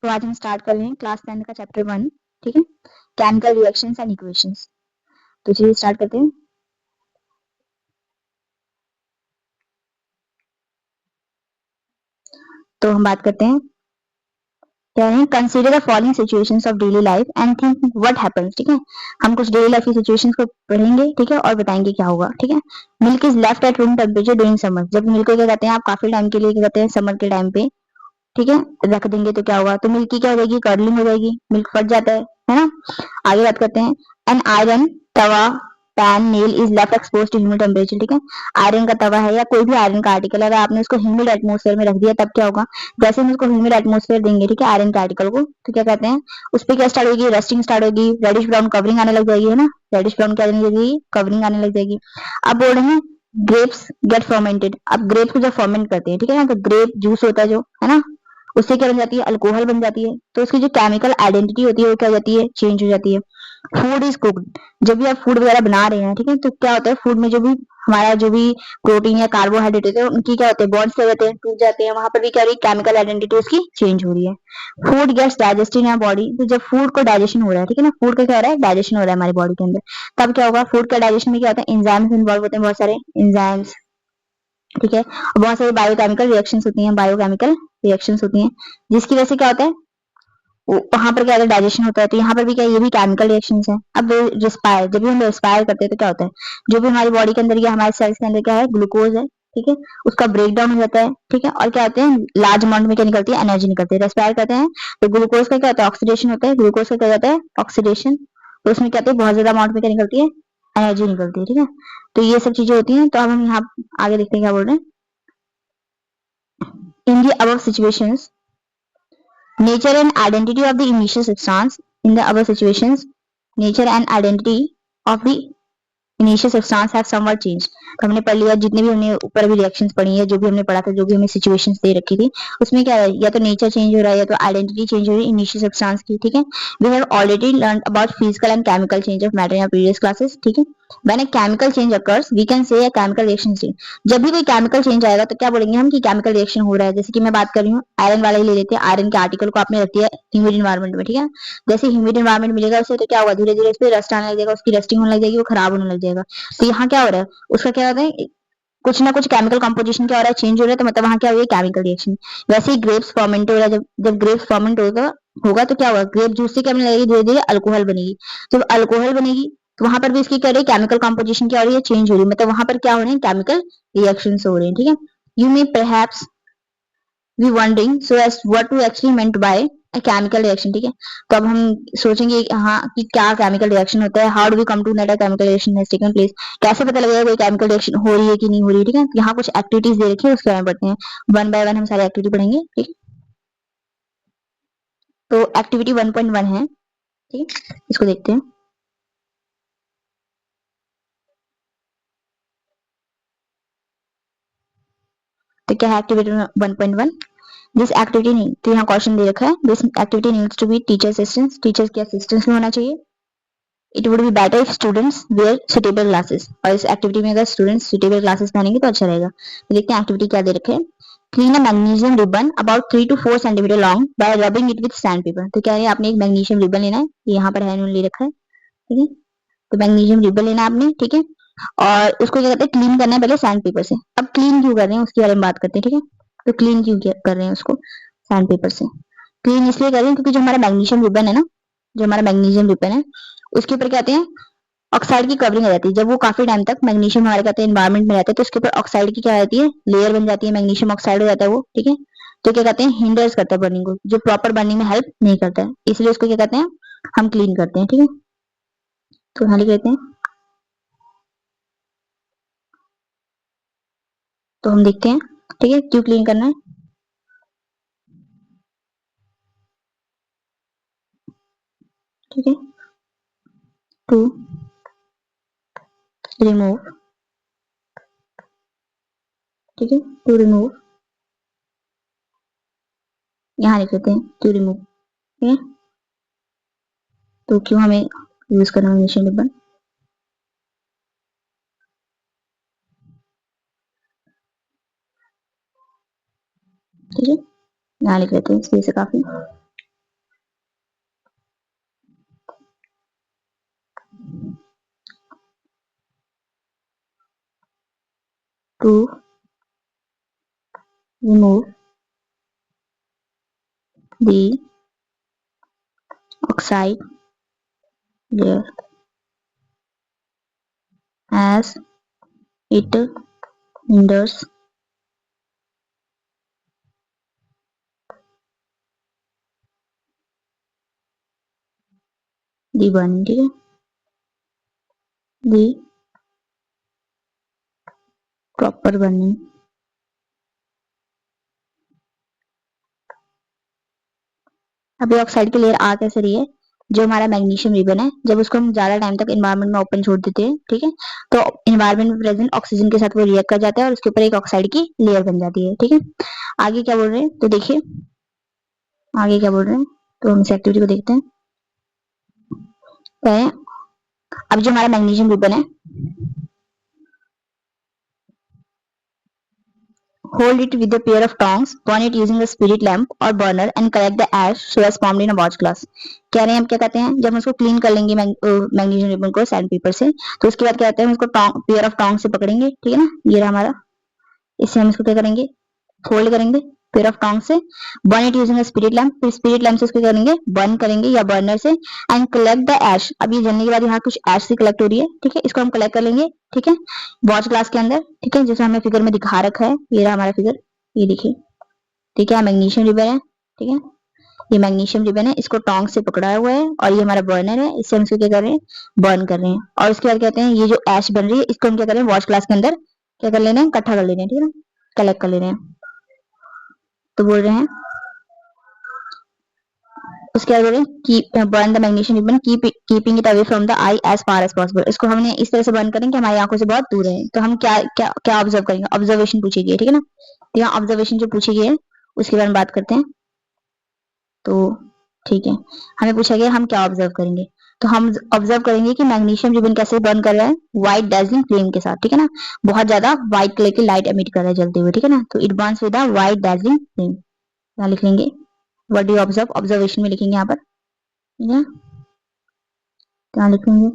तो आज हम स्टार्ट कर रहे हैं क्लास 10 का चैप्टर 1। ठीक है, केमिकल रिएक्शंस एंड इक्वेशंस। तो चलिए स्टार्ट करते हैं। तो हम बात करते हैं, कह रहे हैं consider the following situations of daily life and think what happens. ठीक है, हम कुछ डेली लाइफ की सिचुएशंस को पढ़ेंगे, ठीक है, और बताएंगे क्या होगा। ठीक है, milk is left at room temperature during summer. जब मिल्क को क्या कहते हैं, आप काफी टाइम के लिए क्या कहते हैं, समर के टाइम पे, ठीक है, रख देंगे तो क्या होगा, तो मिल्क की क्या हो जाएगी, कर्लिंग हो जाएगी, मिल्क फट जाता है ना। आगे बात करते हैं, an iron tawa pan nail is left expose to humid temperature. ठीक है, आयरन का तवा है या कोई भी आयरन का आर्टिकल, अगर आपने उसको ह्यूमिड एटमोस्फेयर में रख दिया तब क्या होगा, जैसे हम उसको ह्यूमिड एटमोस्फेयर देंगे, ठीक है, आयरन के आर्टिकल को, तो क्या कहते हैं, उस पर क्या स्टार्ट होगी, रस्टिंग स्टार्ट होगी, रेडिश ब्राउन कवरिंग आने लग जाएगी, है ना, रेडिश ब्राउन क्या आने लगेगी, कवरिंग आने लग जाएगी। अब बोल रहे हैं ग्रेप्स गेट फर्मेंटेड। अब ग्रेप्स को जब फर्मेंट करते हैं, ठीक है ना, तो ग्रेप जूस होता है जो, है ना, उससे क्या बन जाती है, अल्कोहल बन जाती है। तो उसकी जो केमिकल आइडेंटिटी होती है वो क्या हो जाती है, चेंज हो जाती है। फूड इज कुक्ड, जब भी आप फूड वगैरह बना रहे हैं, ठीक है, तो क्या होता है, फूड में जो भी हमारा जो भी प्रोटीन या कार्बोहाइड्रेट होते हैं उनकी क्या होते हैं, बॉन्ड्स क्या होते हैं, टूट जाते हैं। वहां पर भी क्या हो रही है, केमिकल आइडेंटिटी उसकी चेंज हो रही है। Food gets digested in our body, तो जब फूड को डाइजेशन हो रहा है, ठीक है ना, फूड का क्या हो रहा है, डाइजेशन हो रहा है हमारी बॉडी के अंदर, तब क्या होगा, फूड का डाइजेशन में क्या होता है, एंजाइम्स इन्वॉल्व होते हैं, बहुत सारे एंजाइम्स, ठीक है, और बहुत सारी बायोकेमिकल रिएक्शंस होती हैं, बायोकेमिकल रिएक्शंस होती हैं, जिसकी वजह से क्या होता है, वहां पर क्या होता है, डाइजेशन होता है। तो यहाँ पर भी क्या, ये भी केमिकल रिएक्शंस है। अब रिस्पायर, जब भी हम रिस्पायर करते हैं तो क्या होता है, जो भी हमारी बॉडी के अंदर या हमारे सेल्स के अंदर क्या है, ग्लूकोज है, ठीक है, उसका ब्रेक डाउन हो जाता है, ठीक है, और क्या होते हैं, लार्ज अमाउंट में क्या निकलती है, एनर्जी निकलती है। रेस्पायर करते हैं तो ग्लूकोज का क्या होता है, ऑक्सीडेशन होता है, ग्लूकोज का क्या होता है, ऑक्सीडेशन, तो उसमें क्या होता है, बहुत ज्यादा अमाउंट में क्या निकलती है, एनर्जी निकलती है। ठीक है, तो ये सब चीजें होती हैं। तो अब हम यहाँ आगे देखते हैं क्या बोल रहे हैं, in the above situations nature and identity of the initial substance in the above situations, nature and identity of the initial substance have somewhat change. तो हमने पढ़ लिया, जितने भी हमने ऊपर भी रिएक्शंस पढ़ी है, जो भी हमने पढ़ा था, जो भी हमें सिचुएशंस दे रखी थी, उसमें क्या है, या तो नेचर चेंज हो रहा है या तो आइडेंटिटी चेंज हो रही है इनिशियल सब्सटेंस की। ठीक है, we have already learn about physical and chemical change of matter in previous classes. ठीक है, when a chemical change occurs we can say a chemical reaction change. जब भी कोई केमिकल चेंज आएगा तो क्या बोलेंगे हम कि केमिकल रिएक्शन हो रहा है। जैसे कि मैं बात कर रही हूँ आयरन वाला ही ले लेते हैं, आयरन के आर्टिकल को आपने रख दिया ह्यूमिड इन्वायरमेंट में, ठीक है, जैसे ह्यूमिड इन्वायरमेंट मिलेगा उसे, तो क्या होगा, धीरे धीरे उस पर रस्ट आने लग जाएगा, उसकी रस्टिंग होने लग जाएगी, वो खराब होने लग जाएगा। तो यहाँ क्या हो रहा है, उसका क्या होता है, कुछ ना कुछ केमिकल कंपोजिशन क्या हो रहा है, चेंज हो रहा है, तो मतलब वहां क्या हो रहा है, केमिकल रिएक्शन। वैसे ही ग्रेप्स फर्मेंट हो रहा है, जब जब ग्रेप्स फर्मेंट होगा होगा तो क्या होगा, ग्रेप जूस से क्या बनने लगेगी, धीरे धीरे अल्कोहल बनेगी। जब अल्कोहल बनेगी तो वहां पर भी इसकी क्या हो रही है, केमिकल कंपोजिशन क्या हो रही है, चेंज हो रही है, मतलब वहां पर क्या हो रहे हैं, केमिकल रिएक्शन हो रहे हैं। ठीक है, you may perhaps we wondering so as what to actually meant by a chemical reaction. ठीक है, तो अब हम सोचेंगे हाँ कि क्या केमिकल रिएक्शन होता है, how do we come to that a chemical reaction has taken place, कैसे पता लगेगा कोई केमिकल रिएक्शन हो रही है कि नहीं हो रही है। ठीक है, यहाँ कुछ एक्टिविटीज दे रखी है, उसके बारे में पढ़ते हैं, वन बाय वन हम सारी एक्टिविटी पढ़ेंगे। ठीक, तो एक्टिविटी 1.1 है, ठीक है, इसको देखते हैं। तो क्या है एक्टिविटी 1.1, दिस एक्टिविटी नहीं, तो यहाँ क्वेश्चन दे रखा है, this activity needs to be teacher assistance, teachers के असिस्टेंस में होना चाहिए। It would be better if students wear suitable glasses, और इस एक्टिविटी में अगर स्टूडेंट्स सुटेबल ग्लासेस पहनेंगे तो अच्छा रहेगा। तो देखते हैं एक्टिविटी क्या दे रखे हैं, clean a magnesium ribbon about 3 to 4 centimetre long bye rubbing it with sand paper. तो क्या है, आपने एक मैग्नीशियम रिबन लेना है, यहाँ पर है, इन्होंने ले रखा है, ठीक है, तो मैग्नीशियम रिबन लेना है आपने, ठीक है, और उसको क्या कहते हैं, क्लीन करना है पहले सैंड पेपर से। अब क्लीन क्यों कर रहे हैं उसके बारे में बात करते हैं। ठीक है, तो क्लीन क्यों कर रहे हैं उसको सैंड पेपर से, क्लीन इसलिए कर रहे हैं क्योंकि जो हमारा मैग्नीशियम रिबन है ना, जो हमारा मैग्नीशियम रिबन है, उसके ऊपर कहते हैं ऑक्साइड की कवरिंग आ जाती है। जब वो काफी टाइम तक मैग्नीशियम हमारे कहते हैं एनवायरमेंट में रहता है तो उसके ऊपर ऑक्साइड की क्या रहती है, लेयर बन जाती है, मैग्नीशियम ऑक्साइड हो जाता है वो। ठीक है, तो क्या कहते हैं, हिंडर्स करता है बर्निंग को, जो प्रॉपर बर्निंग में हेल्प नहीं करता है, इसलिए उसको क्या कहते हैं, हम क्लीन करते हैं। ठीक है, तो यहाँ लिख लेते हैं। तो हम देखते हैं, ठीक है, क्यों क्लीन करना है। ठीक है, टू रिमूव, ठीक है, टू रिमूव, यहाँ लिख लेते हैं टू रिमूव। ठीक है, तो क्यों हमें यूज करना है मैग्नीशियम रिबन। ठीक है, यहाँ लिख लेते हैं, इसलिए से काफी। To remove the oxide layer as it hinders the burning, ठीक है, the proper burning। अब ये ऑक्साइड की लेयर आ कैसे रही है, जो हमारा मैग्नीशियम रिबन है जब उसको हम ज्यादा टाइम तक एनवायरनमेंट में ओपन छोड़ देते हैं, ठीक है, तो एनवायरनमेंट में प्रेजेंट ऑक्सीजन के साथ वो रिएक्ट कर जाता है और उसके ऊपर एक ऑक्साइड की लेयर बन जाती है, ठीक है। आगे क्या बोल रहे हैं, तो देखिए आगे क्या बोल रहे हैं, तो हम इस एक्टिविटी को देखते हैं। अब जो हमारा मैग्नीशियम रिबन है, hold it with a pair of tongs, burn it using a spirit lamp or burner and collect the ash so as formed in a watch glass। कह रहे हैं हम क्या कहते हैं, जब हम उसको क्लीन कर लेंगे मैग्नीशियम रिबन को सैंड पेपर से, तो उसके बाद क्या कहते हैं, हम इसको पेयर ऑफ टोंग से पकड़ेंगे, ठीक है ना, ये रहा हमारा, इससे हम इसको क्या करेंगे, फोल्ड करेंगे पेयर ऑफ टोंग से, burn it using spirit lamp, फिर स्पिरिट लैम्प से इसको करेंगे बर्न करेंगे या बर्नर से, एंड कलेक्ट द ऐश। अब ये जलने के बाद यहाँ कुछ ऐश से कलेक्ट हो रही है, ठीक है, इसको हम कलेक्ट कर लेंगे, ठीक है, वॉच ग्लास के अंदर, ठीक है, जैसे हमें फिगर में दिखा रखा है, ये रहा हमारा फिगर, ये देखिए, ठीक है, मैग्नीशियम रिबन है, ठीक है, ये मैग्नीशियम रिबन है, इसको टोंग से पकड़ा हुआ है और ये हमारा बर्नर है, इससे हम इसको क्या कर रहे हैं, बर्न कर रहे हैं, और उसके बाद कहते हैं ये जो ऐश बन रही है इसको हम क्या कर रहे हैं, वॉच ग्लास के अंदर क्या कर लेना है, इकट्ठा कर लेना है, ठीक है ना, कलेक्ट कर ले रहे हैं। तो बोल रहे हैं उसके बाद बोल रहे हैं keep burn the magnesium ribbon keeping it away from the eye as far as possible. इसको हमने इस तरह से बर्न करेंगे कि हमारी आंखों से बहुत दूर है। तो हम क्या क्या क्या ऑब्जर्व करेंगे, ऑब्जर्वेशन पूछी गई है, ठीक है ना, तो यहाँ ऑब्जर्वेशन जो पूछी गई है उसके बारे में बात करते हैं। तो ठीक है, हमें पूछा गया हम क्या ऑब्जर्व करेंगे, तो हम ऑब्जर्व करेंगे कि मैग्नीशियम रिबन कैसे बर्न कर रहा है, व्हाइट डैजलिंग फ्लेम के साथ, ठीक है ना, बहुत ज्यादा व्हाइट कलर की लाइट एमिट कर रहा है जलते हुए, ठीक है ना, तो it Burns with a white dazzling flame. यहाँ लिख लेंगे what do you observe, observation में लिखेंगे यहाँ पर, ठीक है, क्या लिखेंगे,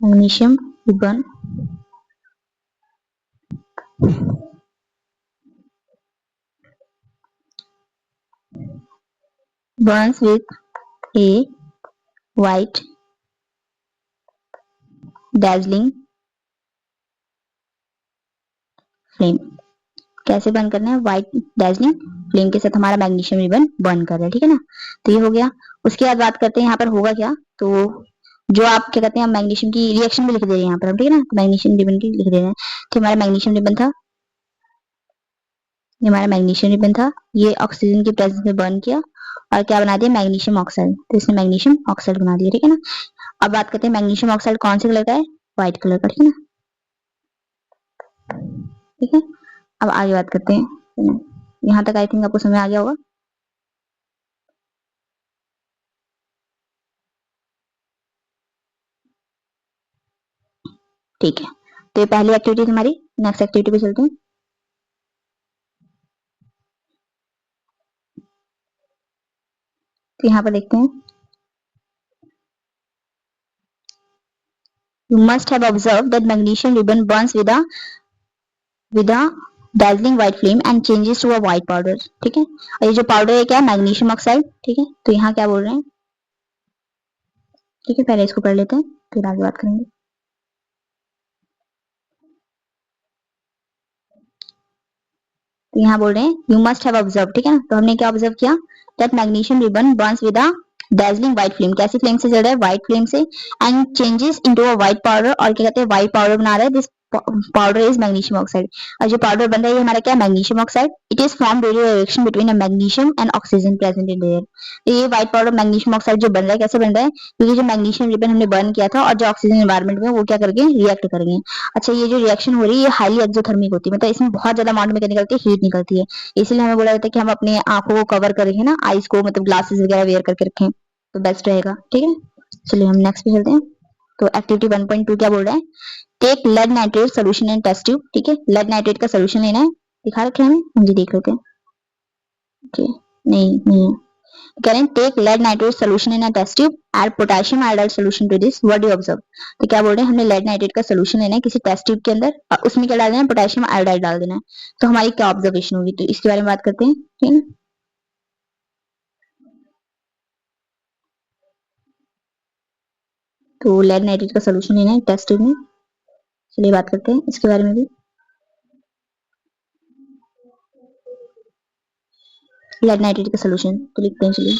magnesium ribbon burns with a white dazzling flame। कैसे बर्न करना है, व्हाइट डैजलिंग फ्लेम के साथ हमारा मैग्नीशियम रिबन बर्न कर रहा है, ठीक है ना, तो ये हो गया। उसके बाद बात करते हैं यहाँ पर होगा क्या, तो जो आप क्या कहते हैं मैग्नीशियम की रिएक्शन भी लिख दे रहे हैं यहाँ पर हम, ठीक है ना, मैग्नीशियम रिबन की लिख दे रहे हैं, तो हमारा मैग्नीशियम रिबन था, ये हमारा मैग्नीशियम रिबन था, ये ऑक्सीजन की प्रेजेंस में बर्न किया और क्या बना दिया, मैग्नीशियम ऑक्साइड, तो इसने मैग्नीशियम ऑक्साइड बना दिया, ठीक है ना। अब बात करते हैं मैग्नीशियम ऑक्साइड कौन से कलर का है, व्हाइट कलर का, ठीक है ना, ठीक है। अब आगे बात करते हैं, यहाँ तक आई थिंक आपको समझ आ गया होगा। ठीक है, तो ये पहली एक्टिविटी हमारी, नेक्स्ट एक्टिविटी पे चलते हैं। तो यहाँ पर देखते हैं, you must have observed that magnesium ribbon burns with a dazzling white flame and changes to a white powder, ठीक है, और ये जो पाउडर है क्या है, मैग्नीशियम ऑक्साइड, ठीक है, तो यहाँ क्या बोल रहे हैं, ठीक है, पहले इसको पढ़ लेते हैं फिर आगे बात करेंगे। तो यहाँ बोल रहे हैं यू मस्ट हैव ऑब्जर्व, ठीक है ना, तो हमने क्या ऑब्जर्व किया, that magnesium ribbon Burns with a dazzling white flame, कैसी फ्लेम से जल रहा है, व्हाइट फ्लेम से, and changes into a white powder, और क्या कहते हैं व्हाइट पाउडर बना रहा है, this powder is magnesium oxide, और जो पाउडर बन रहा है ये हमारा क्या है, magnesium oxide, it is form due to reaction between a magnesium and oxygen present in air. तो ये व्हाइट पाउडर मैग्नीशियम ऑक्साइड जो बन रहा है कैसे बन रहा है, क्योंकि जो मैग्नीशियम रिबन हमने बर्न किया था और जो ऑक्सीजन एनवायरमेंट में वो क्या करके रिएक्ट करेंगे। अच्छा, ये जो रिएक्शन हो रही है ये हाईली एक्सोथर्मिक होती है, मतलब इसमें बहुत ज्यादा अमाउंट में क्या निकलती है, हीट निकलती है, इसलिए हमें बोला जाता है कि हम अपने आंखों को कवर करेंगे ना, आईज को, मतलब ग्लासेस वगैरह वेयर करके रखें तो बेस्ट रहेगा, ठीक है। चलिए हम नेक्स्ट पे चलते हैं। तो एक्टिविटी 1.2 क्या बोल रहा है, take lead nitrate solution in test tube, ठीक है, लेड नाइट्रेट का सोल्यूशन लेना है, दिखा रखे हैं हमें, हम जी देख लेते हैं, ठीक है, नहीं नहीं है, कह रहे हैं take lead nitrate solution in a test tube, add potassium iodide solution to this, what do you observe. तो क्या बोल रहे हैं, हमने लेड नाइट्रेट का सोल्यूशन लेना है किसी टेस्ट ट्यूब के अंदर और उसमें क्या डाल देना है, पोटेशियम आयोडाइड डाल देना है। तो हमारी क्या ऑब्जर्वेशन होगी, तो इसके बारे में बात करते हैं, ठीक है। तो लेड नाइट्रेट का सोल्यूशन लेना है टेस्ट ट्यूब में, चलिए बात करते हैं इसके बारे में भी। लेड नाइट्रेट का सोल्यूशन तो लिखते हैं, चलिए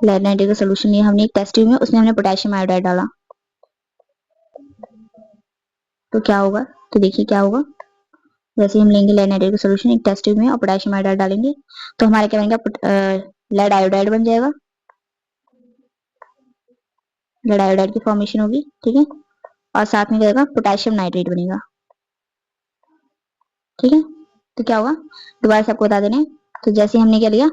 लेड नाइट्रेट का सोल्यूशन लिया हमने एक टेस्ट ट्यूब में, उसमें हमने पोटेशियम आयोडाइड डाला, तो क्या होगा, तो देखिए क्या होगा, जैसे हम लेंगे लेड नाइट्रेट का सोल्यूशन एक टेस्ट ट्यूब में और पोटेशियम आयोडाइड डालेंगे तो हमारा क्या बनेगा, लेड आयोडाइड बन जाएगा, लेड आयोडाइड की फॉर्मेशन होगी, ठीक है। और साथ में क्या होगा, पोटेशियम नाइट्रेट बनेगा, ठीक है। तो क्या होगा, दोबारा से आपको बता देना है, तो जैसे हमने क्या लिया,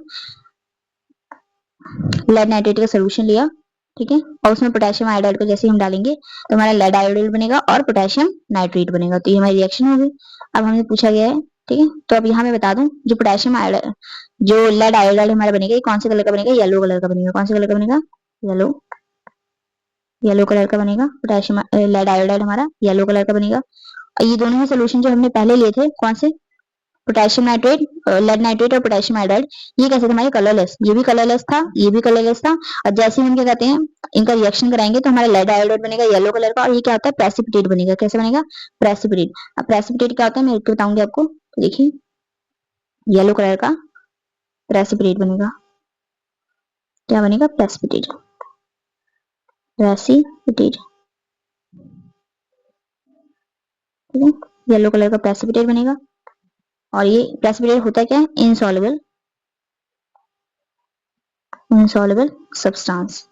लेड नाइट्रेट का सोल्यूशन लिया, ठीक है, और उसमें पोटेशियम आयोडाइड को जैसे हम डालेंगे तो हमारा लेड आयोडाइड बनेगा और पोटेशियम नाइट्रेट बनेगा, तो ये हमारी रिएक्शन होगी। अब हमें पूछा गया है, ठीक है, तो अब यहाँ मैं बता दूं, जो पोटेशियम आयोडाइड, जो लेड आयोडाइड हमारा बनेगा, ये कौन से कलर का बनेगा, येलो कलर का बनेगा, कौन से कलर का बनेगा, येलो, येलो कलर का बनेगा, पोटेशियम लेड आयोडाइड हमारा येलो कलर का बनेगा। और ये दोनों ही सोल्यूशन जो हमने पहले लिए थे, कौन से, पोटेशियम नाइट्रेट, लेड नाइट्रेट और पोटेशियम आयोडाइड, ये कैसे थे हमारे कलरलेस, ये भी कलरलेस था, ये भी कलरलेस था। और जैसे हम क्या कहते हैं, इनका रिएक्शन कराएंगे तो हमारा लेड आयोडाइड बनेगा येलो कलर का, और ये क्या होता है, प्रेसिपिटेट बनेगा, कैसे बनेगा, प्रेसिपिटेट। अब प्रेसिपिटेट क्या होता है मैं आपको बताऊंगी आपको, देखिए येलो कलर का प्रेसिपिटेट बनेगा, क्या बनेगा, प्रेसिपिटेट, प्रेसिपिटेट, ठीक है, येलो कलर का प्रेसिपिटेट बनेगा। और ये प्रेसिपिटेट होता है क्या है, इनसॉल्युबल, इनसॉल्युबल सब्सटेंस।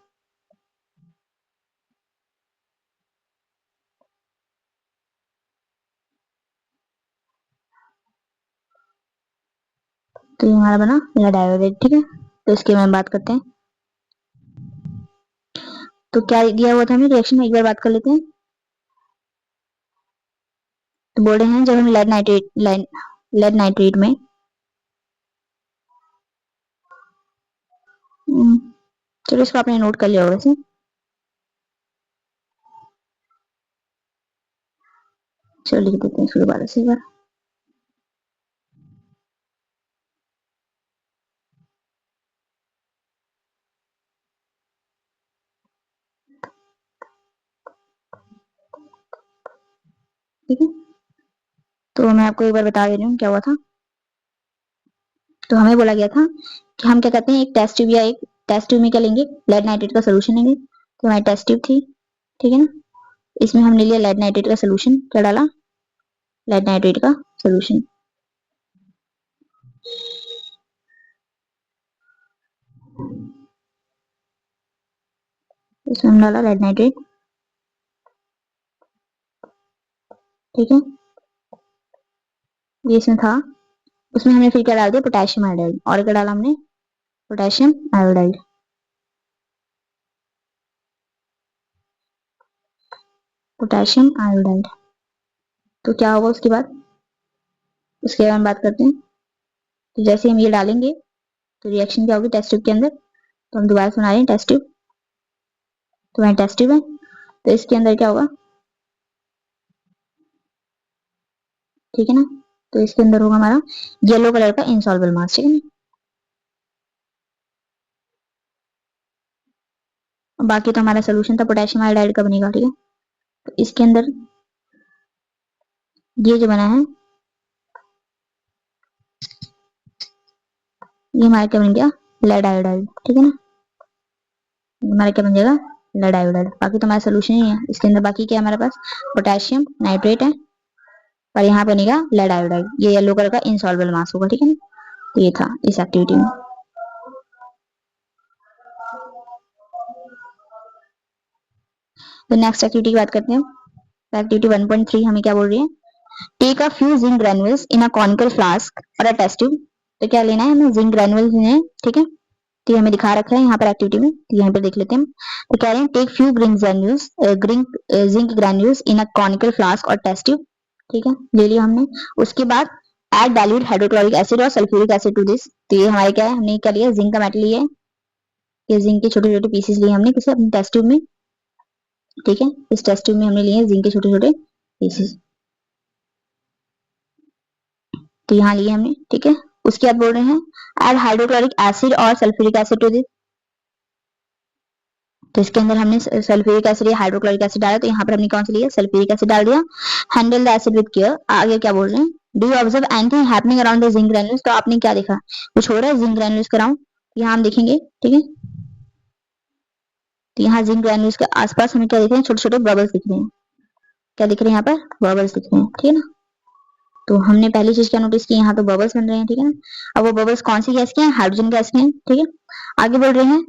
तो ये हमारा बना लेड आयोडाइड, ठीक है। तो इसके बारे में बात करते हैं, तो क्या दिया हुआ था हमें रिएक्शन में, एक बार बात कर लेते हैं। तो बोल रहे हैं जब हम लेड नाइट्रेट में चलो इसको आपने नोट कर लिया होगा वैसे, चलो लिख देते हैं इसको दोबारा से एक बार। ठीक है, तो मैं आपको एक बार बता दे रही हूँ क्या हुआ था। तो हमें बोला गया था कि हम क्या करते हैं, एक टेस्ट ट्यूब या एक टेस्ट ट्यूब में क्या लेंगे, लेड नाइट्रेट का सोल्यूशन लेंगे, तो हमारी टेस्ट ट्यूब थी, ठीक है ना, इसमें हमने लिया लेड नाइट्रेट का सोल्यूशन, क्या डाला, लेड नाइट्रेट का सोल्यूशन, इसमें हम डाला लेड नाइट्रेट, ठीक है, ये इसमें था, उसमें हमने फिर क्या डाल दिया, पोटेशियम आयोडाइड, और क्या डाला हमने, पोटेशियम आयोडाइड, पोटेशियम आयोडाइड। तो क्या होगा उसके बाद, उसके बारे में बात करते हैं। तो जैसे हम ये डालेंगे तो रिएक्शन क्या होगी टेस्ट ट्यूब के अंदर, तो हम दोबारा से बना रहे हैं टेस्ट ट्यूब, तो वहाँ टेस्ट ट्यूब है, तो इसके अंदर क्या होगा, ठीक है ना, तो इसके अंदर होगा हमारा येलो कलर का इनसॉल्युबल मास, ठीक है ना। बाकी तो हमारा सोल्यूशन था पोटेशियम आयोडाइड का बनेगा, ठीक है। तो इसके अंदर ये जो बना है, ये हमारा क्या बन गया, लेड आयोडाइड, ठीक है ना, हमारा क्या बन जाएगा, लेड आयोडाइड। बाकी तो हमारा सोल्यूशन ही है, इसके अंदर बाकी क्या है हमारे पास, पोटेशियम नाइट्रेट है, और यहाँ बनेगा लेड आयोडाइड, ये येलो कलर का इनसॉल्युबल मास होगा, ठीक है ना। तो ये था इस एक्टिविटी में। तो नेक्स्ट एक्टिविटी की बात करते हैं, एक्टिविटी 1.3 हमें क्या बोल रही है, take a few zinc granules in a conical flask और अ टेस्ट ट्यूब। तो क्या लेना है हमें, जिंक ग्रेन्यूल्स लेने हैं, ठीक है, तो ये हमें दिखा रखा है यहाँ पर एक्टिविटी में, तो यहाँ पर देख लेते हैं हम। तो कह रहे हैं take few zinc granules in a conical flask और टेस्ट ट्यूब, ठीक है, ले लिया हमने। उसके बाद एड डाइल्यूट हाइड्रोक्लोरिक एसिड और सल्फ्यूरिक एसिड टू दिस। तो ये हमारे क्या है, हमने क्या लिया, जिंक का मेटल लिया है, ये जिंक के छोटे छोटे पीसेस लिए हमने किसे, अपने टेस्ट ट्यूब में, ठीक है। इस टेस्ट ट्यूब में हमने लिए जिंक के छोटे छोटे पीसेस, तो यहाँ लिए हमने, ठीक है। उसके बाद बोल रहे हैं एड हाइड्रोक्लोरिक एसिड और सल्फ्यूरिक एसिड टू दिस। तो इसके अंदर हमने सल्फ्यूरिक एसिड या हाइड्रोक्लोरिक एसिड डाला, तो यहाँ पर हमने कौन सा लिया, सल्फ्यूरिक एसिड डाल दिया। Handle the acid with care. आगे क्या बोल रहे हैं, do you observe anything happening around the zinc granules. तो आपने क्या देखा, कुछ हो रहा है जिंक ग्रैन्यूल्स के अराउंड, यहाँ हम देखेंगे, ठीक है। तो यहाँ जिंक ग्रैन्यूल्स के आसपास हमें क्या दिख रहे हैं, छोटे छोटे बबल्स दिख रहे हैं। क्या दिख रहे हैं, यहाँ पर बबल्स दिख रहे हैं, ठीक है ना। तो हमने पहली चीज क्या नोटिस की, यहाँ पे बबल्स बन रहे हैं, ठीक है ना। अब वो बबल्स कौन सी गैस के हैं, हाइड्रोजन गैस के हैं, ठीक है। आगे बढ़ रहे हैं,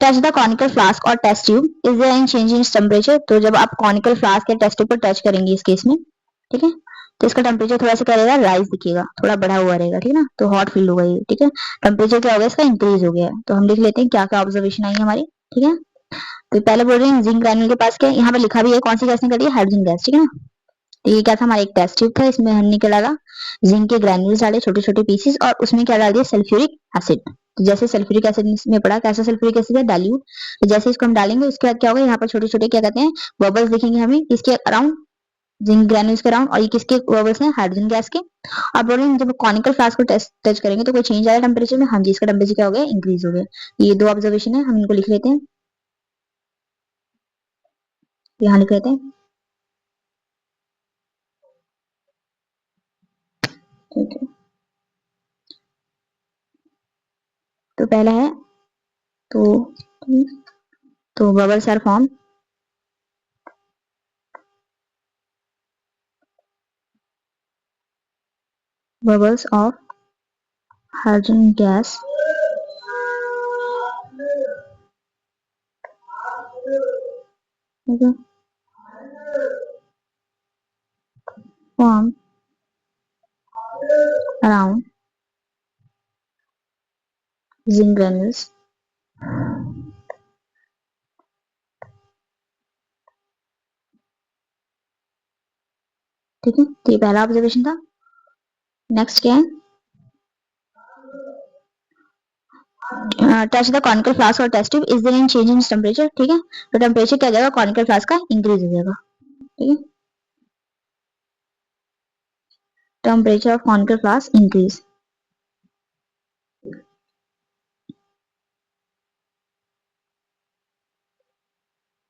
टच द कॉनिकल फ्लास्क और test tube, is there any change in temperature. तो जब आप कॉनिकल फ्लास्क या टेस्ट ट्यूब पर टच करेंगे इस केस में, ठीक है, तो इसका टेम्परेचर थोड़ा सा क्या रहेगा, राइज दिखेगा, थोड़ा बढ़ा हुआ रहेगा, ठीक है ना। तो हॉट फील होगा ये, ठीक है। टेम्परेचर क्या हो गया, इसका इंक्रीज हो गया। तो हम लिख लेते हैं क्या क्या ऑब्जर्वेशन आई है हमारी, ठीक है। तो पहले बोल रहे हैं जिंक ग्रैन्यूल के पास क्या, यहाँ पे लिखा भी है कौन सी गैस निकली है, हाइड्रोजन गैस, ठीक है ना। तो ये क्या था, हमारा एक टेस्ट ट्यूब था, इसमें हमने क्या डाला, जिंक के ग्रैन्यूल्स डाले छोटे छोटे पीसेस, और उसमें क्या डाल दिया, सल्फ्यूरिक एसिड। तो जैसे सल्फ्यूरिक एसिड में पड़ा, कैसा सल्फ्यूरिक एसिड है, डाइल्यूट। तो जैसे इसको हम डालेंगे उसके बाद क्या होगा, यहाँ पर छोटे छोटे क्या कहते हैं, बबल्स दिखेंगे हमें इसके अराउंड, जिंक ग्रैन्यूल्स के अराउंड। और ये किसके बबल्स हैं, हाइड्रोजन गैस के। अब बोल रहे हैं जब कॉनिकल फ्लास्क को टच करेंगे तो कोई चेंज आया टेम्परेचर में, हाँ जी, इसका टेम्परेचर क्या हो गया, इंक्रीज हो गया। ये दो ऑब्जर्वेशन है, हम इनको लिख लेते हैं, यहाँ लिख लेते हैं, ठीक है। तो पहला है, तो bubbles are form, bubbles of hydrogen gas okay, form around zinc granules, ठीक है। तो ये पहला ऑब्जर्वेशन था। नेक्स्ट क्या है, टच द कॉनिकल फ्लास्क और test tube, is there any change in temperature, ठीक है। तो टेम्परेचर क्या जाएगा, कॉनिकल फ्लास्क का इंक्रीज हो जाएगा, ठीक है। Temperature of conical flask increase,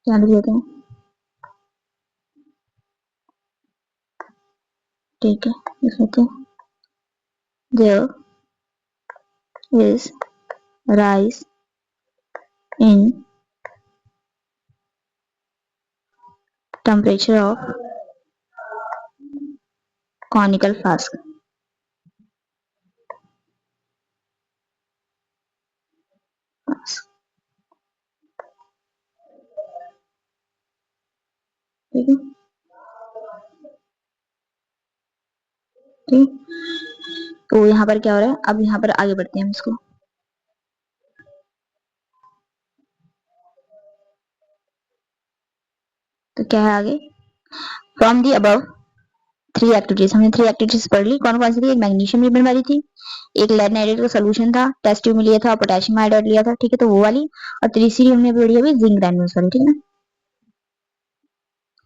क्या लिख लेते हैं, ठीक है, लिख लेते हैं, there is rise in temperature of conical flask, ठीक है, ठीक। तो यहाँ पर क्या हो रहा है, अब यहाँ पर आगे बढ़ते हैं हम इसको, तो क्या है आगे, from the above three activities, हमने थ्री एक्टिविटीज पढ़ ली, कौन कौन सी थी, एक मैग्नीशियम रिबन वाली थी, एक लेड नाइट्रेट का सोल्यूशन था, टेस्ट ट्यूब में लिया था, और पोटेशियम आयोडाइड लिया था, ठीक है, तो वो वाली। और तीसरी हमने पढ़ी अभी जिंक ग्रैन्यूल्स वाली, ठीक है ना।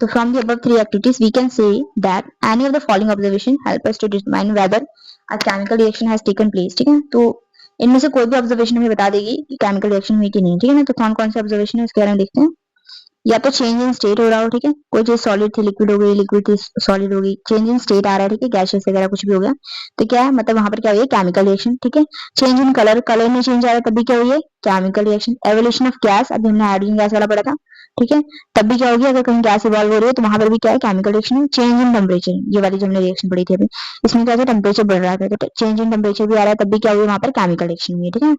तो from the above three activities we can say that any of the following observation help us to determine whether a chemical reaction has taken place, ठीक है। तो इनमें से कोई भी ऑब्जर्वेशन हमें बता देगी कि केमिकल रिएक्शन हुई कि नहीं, ठीक है ना। तो कौन कौन से ऑब्जर्वेशन है उसके बारे में देखते हैं। या तो चेंज इन स्टेट हो रहा हो, ठीक है, कोई चीज सॉलिड थी लिक्विड हो गई, लिक्विड थी सॉलिड हो गई, चेंज इन स्टेट आ रहा है, ठीक है, गैसेस वगैरह कुछ भी हो गया, तो क्या है, मतलब वहां पर क्या हुई है, केमिकल रिएक्शन, ठीक है। चेंज इन कलर, कलर में चेंज आ रहा है तब भी क्या हुई है, chemical reaction. Evolution of gas, अभी हमने हाइड्रोजन गैस वाला पढ़ा था, ठीक है, तब भी क्या होगी, अगर कहीं गैस इवॉल्व हो रही है तो वहां पर भी क्या है, chemical reaction. Change in temperature, ये वाली जो हमने रिएक्शन पढ़ी थी अभी, इसमें क्या है, टेम्परेचर बढ़ रहा था, तो चेंज इन टेम्परेचर भी आ रहा है तब भी क्या हुई, वहां पर केमिकल रिएक्शन हुई है, ठीक है।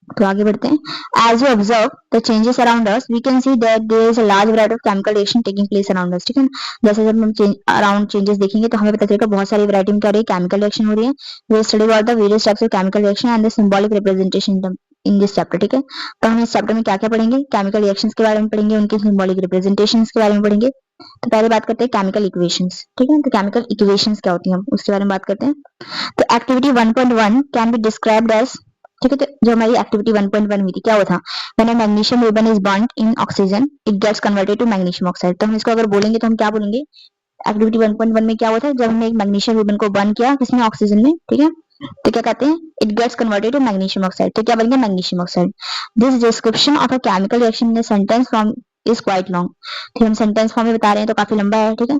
तो आगे बढ़ते हैं, as we observe the changes around us we can see that there is a large variety of chemical reaction taking place around us, ठीक है। जैसे जब हम अराउंड चेंजेस देखेंगे तो हमें पता चलेगा बहुत सारी वैरायटी में क्या रही है, केमिकल रिएक्शन हो रही है। We study about the various types of chemical reaction and the symbolic representation in this chapter, ठीक है। तो हम इस चैप्टर में क्या क्या पढ़ेंगे, केमिकल रिएक्शंस के बारे में पढ़ेंगे, उनके सिंबॉलिक रिप्रेजेंटेशंस के बारे में पढ़ेंगे, तो पहले बात करते हैं केमिकल इक्वेशंस, ठीक है। तो केमिकल इक्वेशंस क्या होती हैं, हम उसके बारे में बात करते हैं। तो activity 1.1 can be described as, ठीक है। तो जो हमारी एक्टिविटी 1.1 हुई थी, क्या हुआ था, when a magnesium ribbon is burned in oxygen it gets converted to magnesium oxide. तो हम इसको अगर बोलेंगे तो हम क्या बोलेंगे, एक्टिविटी 1.1 में क्या हुआ था, जब हमने एक मैग्नीशियम रिबन को बर्न किया किसमें, ऑक्सीजन में, ठीक है। तो क्या कहते हैं, it gets converted to magnesium oxide. तो क्या बन गया, magnesium oxide. This description of a chemical reaction in sentence form is quite long. ठीक है, हम सेंटेंस फॉर्म में बता रहे हैं तो काफी लंबा है, ठीक है।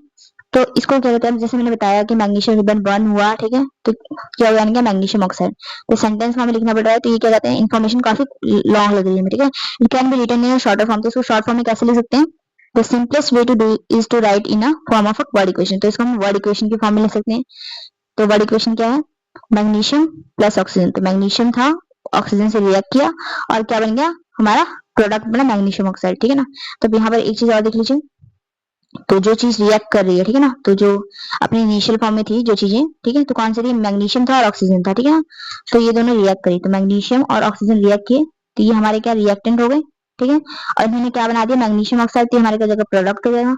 तो इसको क्या कहते हैं, जैसे मैंने बताया कि मैग्नीशियम रिबन बर्न हुआ, ठीक है, तो क्या बन गया, मैग्नीशियम ऑक्साइड। तो सेंटेंस फॉर्म में लिखना पड़ रहा है, तो ये क्या कहते हैं, इन्फॉर्मेशन काफी लॉन्ग लग रही है, ठीक है। It can be written in shorter form. तो इसको शॉर्ट फॉर्म में कैसे लिख सकते हैं, the simplest way to do is to write in a form of a word equation. तो इसको हम वर्ड इक्वेशन की फॉर्म में लिख सकते हैं। तो वर्ड इक्वेशन क्या है, मैग्नीशियम प्लस ऑक्सीजन। तो मैग्नीशियम था, ऑक्सीजन से रिएक्ट किया और क्या बन गया, हमारा प्रोडक्ट बना मैग्नीशियम ऑक्साइड, ठीक है ना। तो यहाँ पर एक चीज और देख लीजिए, तो जो चीज रिएक्ट कर रही है, ठीक है ना, तो जो अपनी इनिशियल फॉर्म में थी जो चीजें, ठीक है, तो कौन सी थी, मैग्नीशियम था और ऑक्सीजन था, ठीक है ना। तो ये दोनों रिएक्ट करी, तो मैग्नीशियम और ऑक्सीजन रिएक्ट किए, तो ये हमारे क्या रिएक्टेंट हो गए, ठीक है। और इन्होंने क्या बना दिया, मैग्नीशियम ऑक्साइड, तो हमारे क्या जगह प्रोडक्ट हो जाएगा।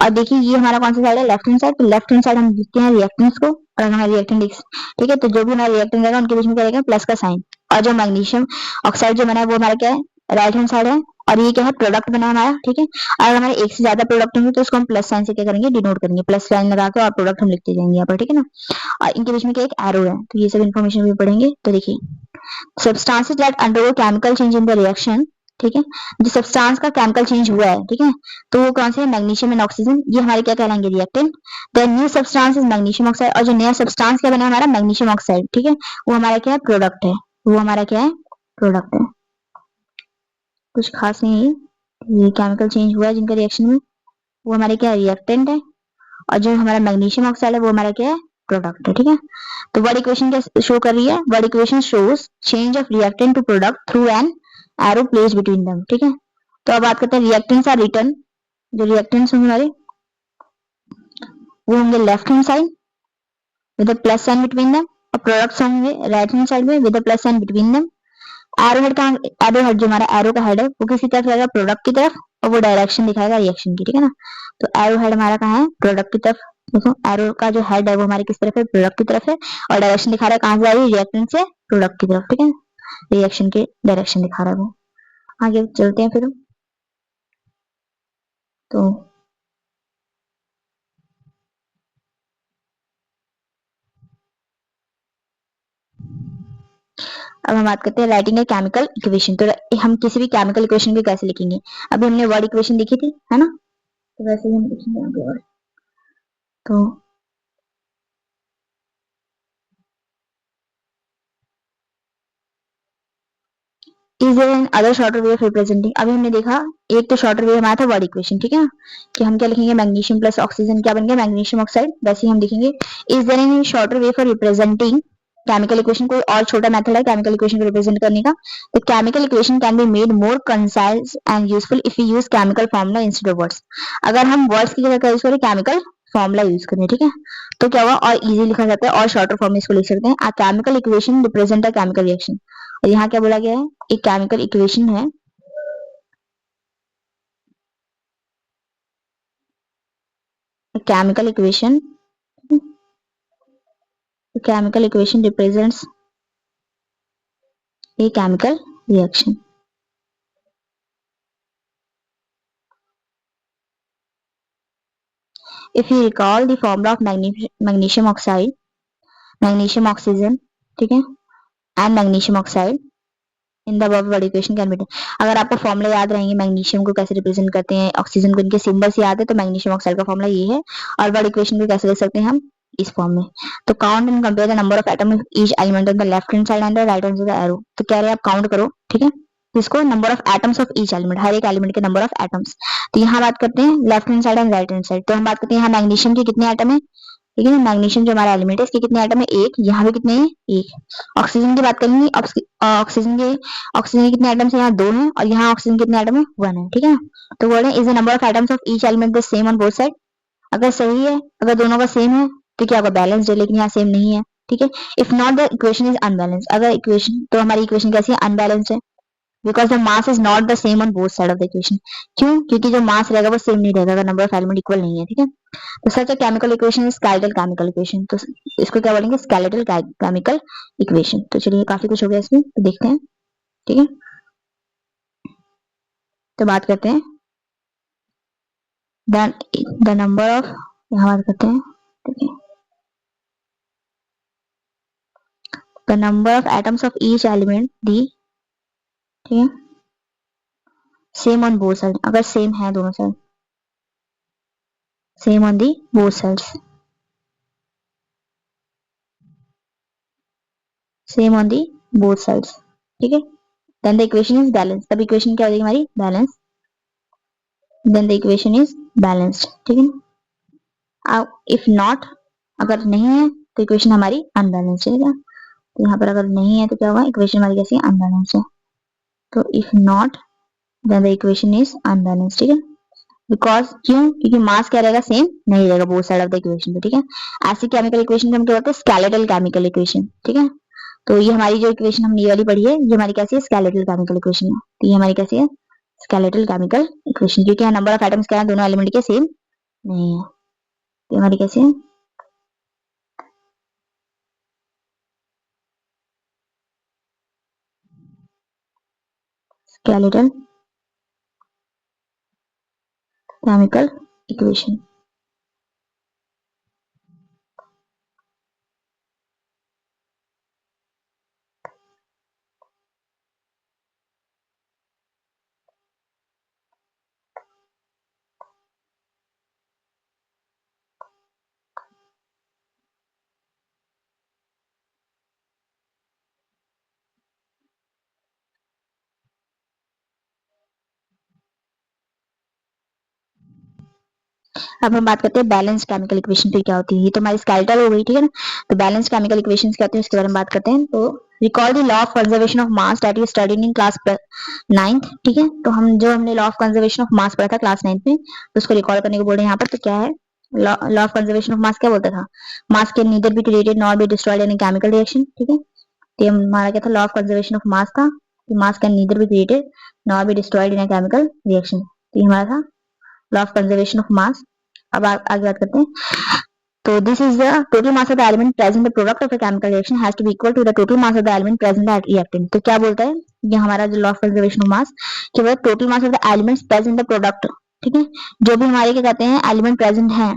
और देखिए ये हमारा कौन सा साइड है, लेफ्ट हैंड साइड। तो लेफ्ट हैंड साइड हम लिखते हैं रिएक्टेंट्स को, और हमारा रिएक्टेंट, ठीक है। तो जो भी हमारा रिएक्टेंट रहेगा उनके बीच में क्या रहेगा, प्लस का साइन। और जो मैग्नीशियम ऑक्साइड जो बना है वो हमारा क्या है, राइट हैंड साइड है। और ये क्या है, प्रोडक्ट बना हमारा, ठीक है। अगर हमारे एक से ज्यादा प्रोडक्ट होंगे तो उसको हम प्लस साइन से क्या करेंगे, डिनोट करेंगे, प्लस साइन लगा के, और प्रोडक्ट हम लिखते जाएंगे यहाँ पर, ठीक है ना। और इनके बीच में क्या एक एरो है, तो ये सब इन्फॉर्मेशन भी पढ़ेंगे। तो देखिए, substances that undergo chemical change in the reaction, ठीक है, जो सब्सटेंस का केमिकल चेंज हुआ है, ठीक है, तो वो कौन से है, मैग्नीशियम एंड ऑक्सीजन, ये हमारे क्या कहलाएंगे, reactant. The new substance is magnesium oxide, और जो नया सब्सटेंस क्या बना हमारा, मैग्नीशियम ऑक्साइड, ठीक है, वो हमारा क्या है, प्रोडक्ट है। वो हमारा क्या है, प्रोडक्ट है, कुछ खास नहीं है। ये केमिकल चेंज हुआ है जिनका रिएक्शन में, वो हमारे क्या रिएक्टेंट है। और जो हमारा मैग्नीशियम ऑक्साइड है वो हमारा क्या है, प्रोडक्ट है, ठीक है। तो वर्ड इक्वेशन क्या शो कर रही है, word equation shows change of reactant to product through an arrow place between them, ठीक है। तो अब बात करते हैं रिएक्टेंट्स आर रिटर्न, जो रिएक्टेंट्स होंगे हमारे वो होंगे left hand side with a plus sign between them, और प्रोडक्ट्स होंगे राइट हैंड साइड में with a plus sign between them. Arrow head का, एरो हेड जो हमारा एरो का हेड है वो किसी तरफ रहेगा, प्रोडक्ट की तरफ, और वो डायरेक्शन दिखाएगा रिएक्शन की, ठीक है ना। तो एरो हेड हमारा कहाँ है, प्रोडक्ट की तरफ। देखो एरो का जो हेड है वो हमारी किस तरफ है, प्रोडक्ट की तरफ है, और डायरेक्शन दिखा रहा है कहाँ से आ रही है, रिएक्टेंट से प्रोडक्ट की तरफ, ठीक है। रिएक्शन के डायरेक्शन दिखा रहा है वो। आगे चलते हैं फिर। तो अब हम बात करते हैं राइटिंग ए केमिकल इक्वेशन। तो हम किसी भी केमिकल इक्वेशन को कैसे लिखेंगे, अभी हमने वर्ड इक्वेशन लिखी थी, है ना, तो वैसे ही हम लिखेंगे आगे। और तो is there an other shorter way of representing, अभी हमने देखा एक तो शॉर्टर वे हमारा था वर्ड इक्वेशन, ठीक है ना, कि हम क्या लिखेंगे, मैग्नीशियम प्लस ऑक्सीजन क्या बन गया, मैग्नीशियम ऑक्साइड। वैसे ही हम लिखेंगे is there any shorter way for representing chemical equation, कोई और छोटा मेथड है केमिकल इक्वेशन को रिप्रेजेंट करने का। The chemical equation can be made more concise and useful if you use chemical formula instead of words. अगर हम words की जगह क्या यूज करें, केमिकल फॉर्मूला यूज करें, ठीक है, तो क्या हुआ, और इजी लिखा जाता है, और शॉर्टर फॉर्म में इसको लिख सकते हैं, अ chemical equation represent a chemical reaction. और यहाँ क्या बोला गया है, एक केमिकल इक्वेशन है, chemical equation, the chemical equation represents a chemical reaction. If you recall the formula of magnesium oxide, magnesium oxygen, ठीक है, and magnesium oxide in the above word equation can be done. अगर आपको formula याद रहेंगे, magnesium को कैसे represent करते हैं, ऑक्सीजन को इनके सिंबल्स याद है, तो मैग्नीशियम ऑक्साइड का फॉर्मूला ये है। और वर्ड इक्वेशन को कैसे लिख सकते हैं हम, इस फॉर्म में। तो count and compare the number of atom of each element on the left hand side and the right hand side arrow. तो कह रहे हैं आप काउंट करो, ठीक है, इसको number of atoms of each element, हर एक एलिमेंट के नंबर ऑफ एटम्स। तो यहाँ बात करते हैं left hand side and right hand side. तो हम बात करते हैं यहाँ मैग्नीशियम के कितने एटम है, ठीक है, मैग्नीशियम जो हमारा एलिमेंट है इसके कितने एटम है, एक। यहाँ भी कितने हैं, एक। ऑक्सीजन की बात करेंगे, ऑक्सीजन के कितने एटम्स है, यहाँ दो हैं, और यहाँ ऑक्सीजन कितने एटम है, वन है, ठीक है। तो बोल रहे हैं is the number of atoms of each element the same on both side. अगर सही है, अगर दोनों का सेम है तो क्या होगा, बैलेंस्ड है, लेकिन यहाँ सेम नहीं है, ठीक है। If not the equation is unbalance, अगर इक्वेशन, तो हमारी इक्वेशन कैसी है, अनबैलेंस है। Because the mass is not the same on both side of the equation. क्यों? क्योंकि जो मास रहेगा वो सेम नहीं रहेगा अगर नंबर ऑफ एलिमेंट इक्वल नहीं है, ठीक है। तो such a chemical equation is skeletal chemical equation, तो इसको क्या बोलेंगे? Skeletal chemical equation. तो चलिए काफी कुछ हो गया इसमें, तो देखते हैं, ठीक है। तो बात करते हैं द नंबर ऑफ, यहाँ बात करते हैं, ठीक है, the number of atoms of each element the, ठीक है, सेम ऑन बोथ साइड, अगर सेम है दोनों side, same on the both sides, same on the both sides, ठीक है। Then the equation is balance, तब इक्वेशन क्या हो जाएगी हमारी? Balance. Then the equation is balanced, ठीक है। अब इफ नॉट, अगर नहीं है तो इक्वेशन हमारी अनबैलेंस्ड है क्या? तो यहाँ पर अगर नहीं है तो क्या होगा? इक्वेशन हमारी कैसी है? अनबैलेंस्ड है। तो if not then the equation is unbalanced, ठीक है। बिकॉज क्यों? क्योंकि मास क्या रहेगा? सेम नहीं रहेगा both side of the equation पे, ठीक है। ऐसी केमिकल इक्वेशन को हम क्या बोलते हैं? स्केलेटल केमिकल इक्वेशन, ठीक है। तो ये हमारी जो इक्वेशन हमने ये वाली पढ़ी है, ये हमारी कैसी है? स्केलेटल केमिकल इक्वेशन है। तो ये हमारी कैसी है? स्केलेटल केमिकल इक्वेशन, क्योंकि यहाँ नंबर ऑफ एटम्स क्या है? दोनों एलिमेंट के सेम नहीं है। तो हमारी कैसी है? Skeletal chemical equation. अब हम बात करते हैं बैलेंस केमिकल इक्वेशन फिर क्या होती है। ये तो हमारी स्केलेटल हो गई, ठीक है ना। तो बैलेंस केमिकल इक्वेशंस क्या होती है उसके बारे में बात करते हैं। तो recall the law of conservation of mass that you studied in class 9th, ठीक है। तो हमने law of conservation of mass पढ़ा था क्लास 9th में, तो उसको रिकॉल करने को बोल रहे हैं यहाँ पर। तो क्या है law of conservation of mass? क्या बोलता था? मास can neither be created nor be destroyed in chemical reaction, ठीक है। तो हमारा क्या था? Law of conservation of mass था कि मास can neither be created nor be destroyed in a chemical reaction. तो ये हमारा था law of conservation of mass. अब आगे बात करते हैं। तो this is the total mass of the element present the product of a chemical reaction has to be equal to the total mass of the element present the reactant। तो क्या बोलता है ये हमारा जो law of conservation of mass, कि वो total mass of the elements present the product, ठीक है। जो भी हमारे क्या कहते हैं एलिमेंट प्रेजेंट है,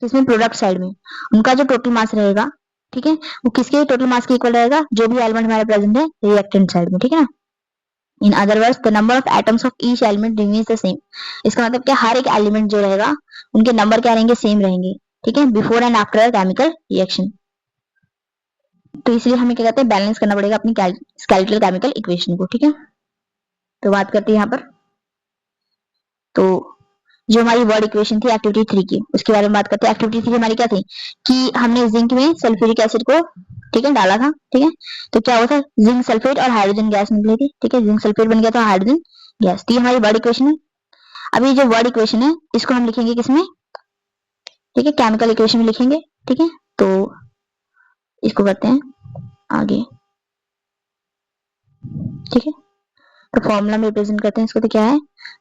तो इसमें प्रोडक्ट साइड में उनका जो टोटल मास रहेगा, ठीक है, वो किसके टोटल मास के इक्वल रहेगा? जो भी एलिमेंट हमारे प्रेजेंट है रिएक्टेंट साइड में, ठीक है ना। In other words the number of atoms of each element remains the same. इसका मतलब क्या? हर एक एलिमेंट जो रहेगा उनके नंबर क्या रहेंगे? सेम रहेंगे, ठीक है, before and after chemical reaction. तो इसलिए हमें क्या कहते हैं? बैलेंस करना पड़ेगा अपनी स्केलेटल केमिकल इक्वेशन को, ठीक है। तो बात करते हैं यहाँ पर, तो जो हमारी वर्ड इक्वेशन थी एक्टिविटी 3 की, उसके बारे में बात करते हैं। एक्टिविटी 3 हमारी क्या थी कि हमने जिंक में सल्फ्यूरिक एसिड को, ठीक है, डाला था, ठीक है। तो क्या हुआ था? जिंक सल्फेट और हाइड्रोजन गैस निकली थी, ठीक है। जिंक सल्फेट बन गया था हाइड्रोजन गैस। तो ये हमारी वर्ड इक्वेशन है। अभी जो वर्ड इक्वेशन है इसको हम लिखेंगे किसमें? ठीक है, केमिकल इक्वेशन में लिखेंगे, ठीक है। तो इसको करते हैं आगे, ठीक है। तो फॉर्मूला में रिप्रेजेंट करते हैं इसको। तो क्या है?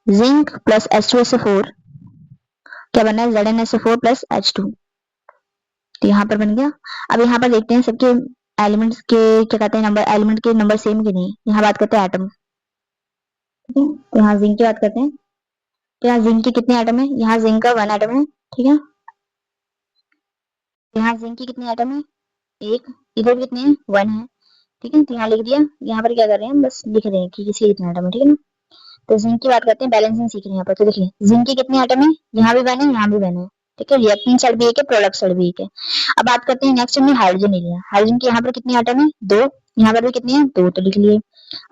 जिंक प्लस H2SO4 क्या बनना है? ZnSO4 plus H2। तो यहाँ पर बन गया। अब यहाँ पर देखते हैं सबके एलिमेंट्स के क्या कहते हैं नंबर, एलिमेंट के नंबर सेम कि नहीं। यहाँ बात करते हैं एटम, ठीक है। तो यहाँ जिंक की बात करते हैं। तो यहाँ जिंक के कितने एटम है? यहाँ जिंक का 1 एटम है, ठीक है। यहाँ जिंक की कितने एटम है? एक। इधर कितने हैं? 1 है, ठीक है। तो यहाँ लिख दिया। यहाँ पर क्या कर रहे हैं? बस लिख रहे हैं कि किसी कितने एटम है, ठीक है ना। तो जिंक की बात करते हैं, बैलेंसिंग सीख रहे हैं यहाँ पर। तो देखिए जिंक के कितने एटम है? यहाँ भी 1 है, यहाँ भी 1 है, ठीक है। रिएक्टेंट साइड भी एक है, प्रोडक्ट साइड भी एक है। अब बात करते हैं नेक्स्ट हमने हाइड्रोजन ले लिया। हाइड्रोजन के यहाँ पर कितने एटम है? 2। यहाँ पर भी कितने हैं? 2, तो लिख लिए।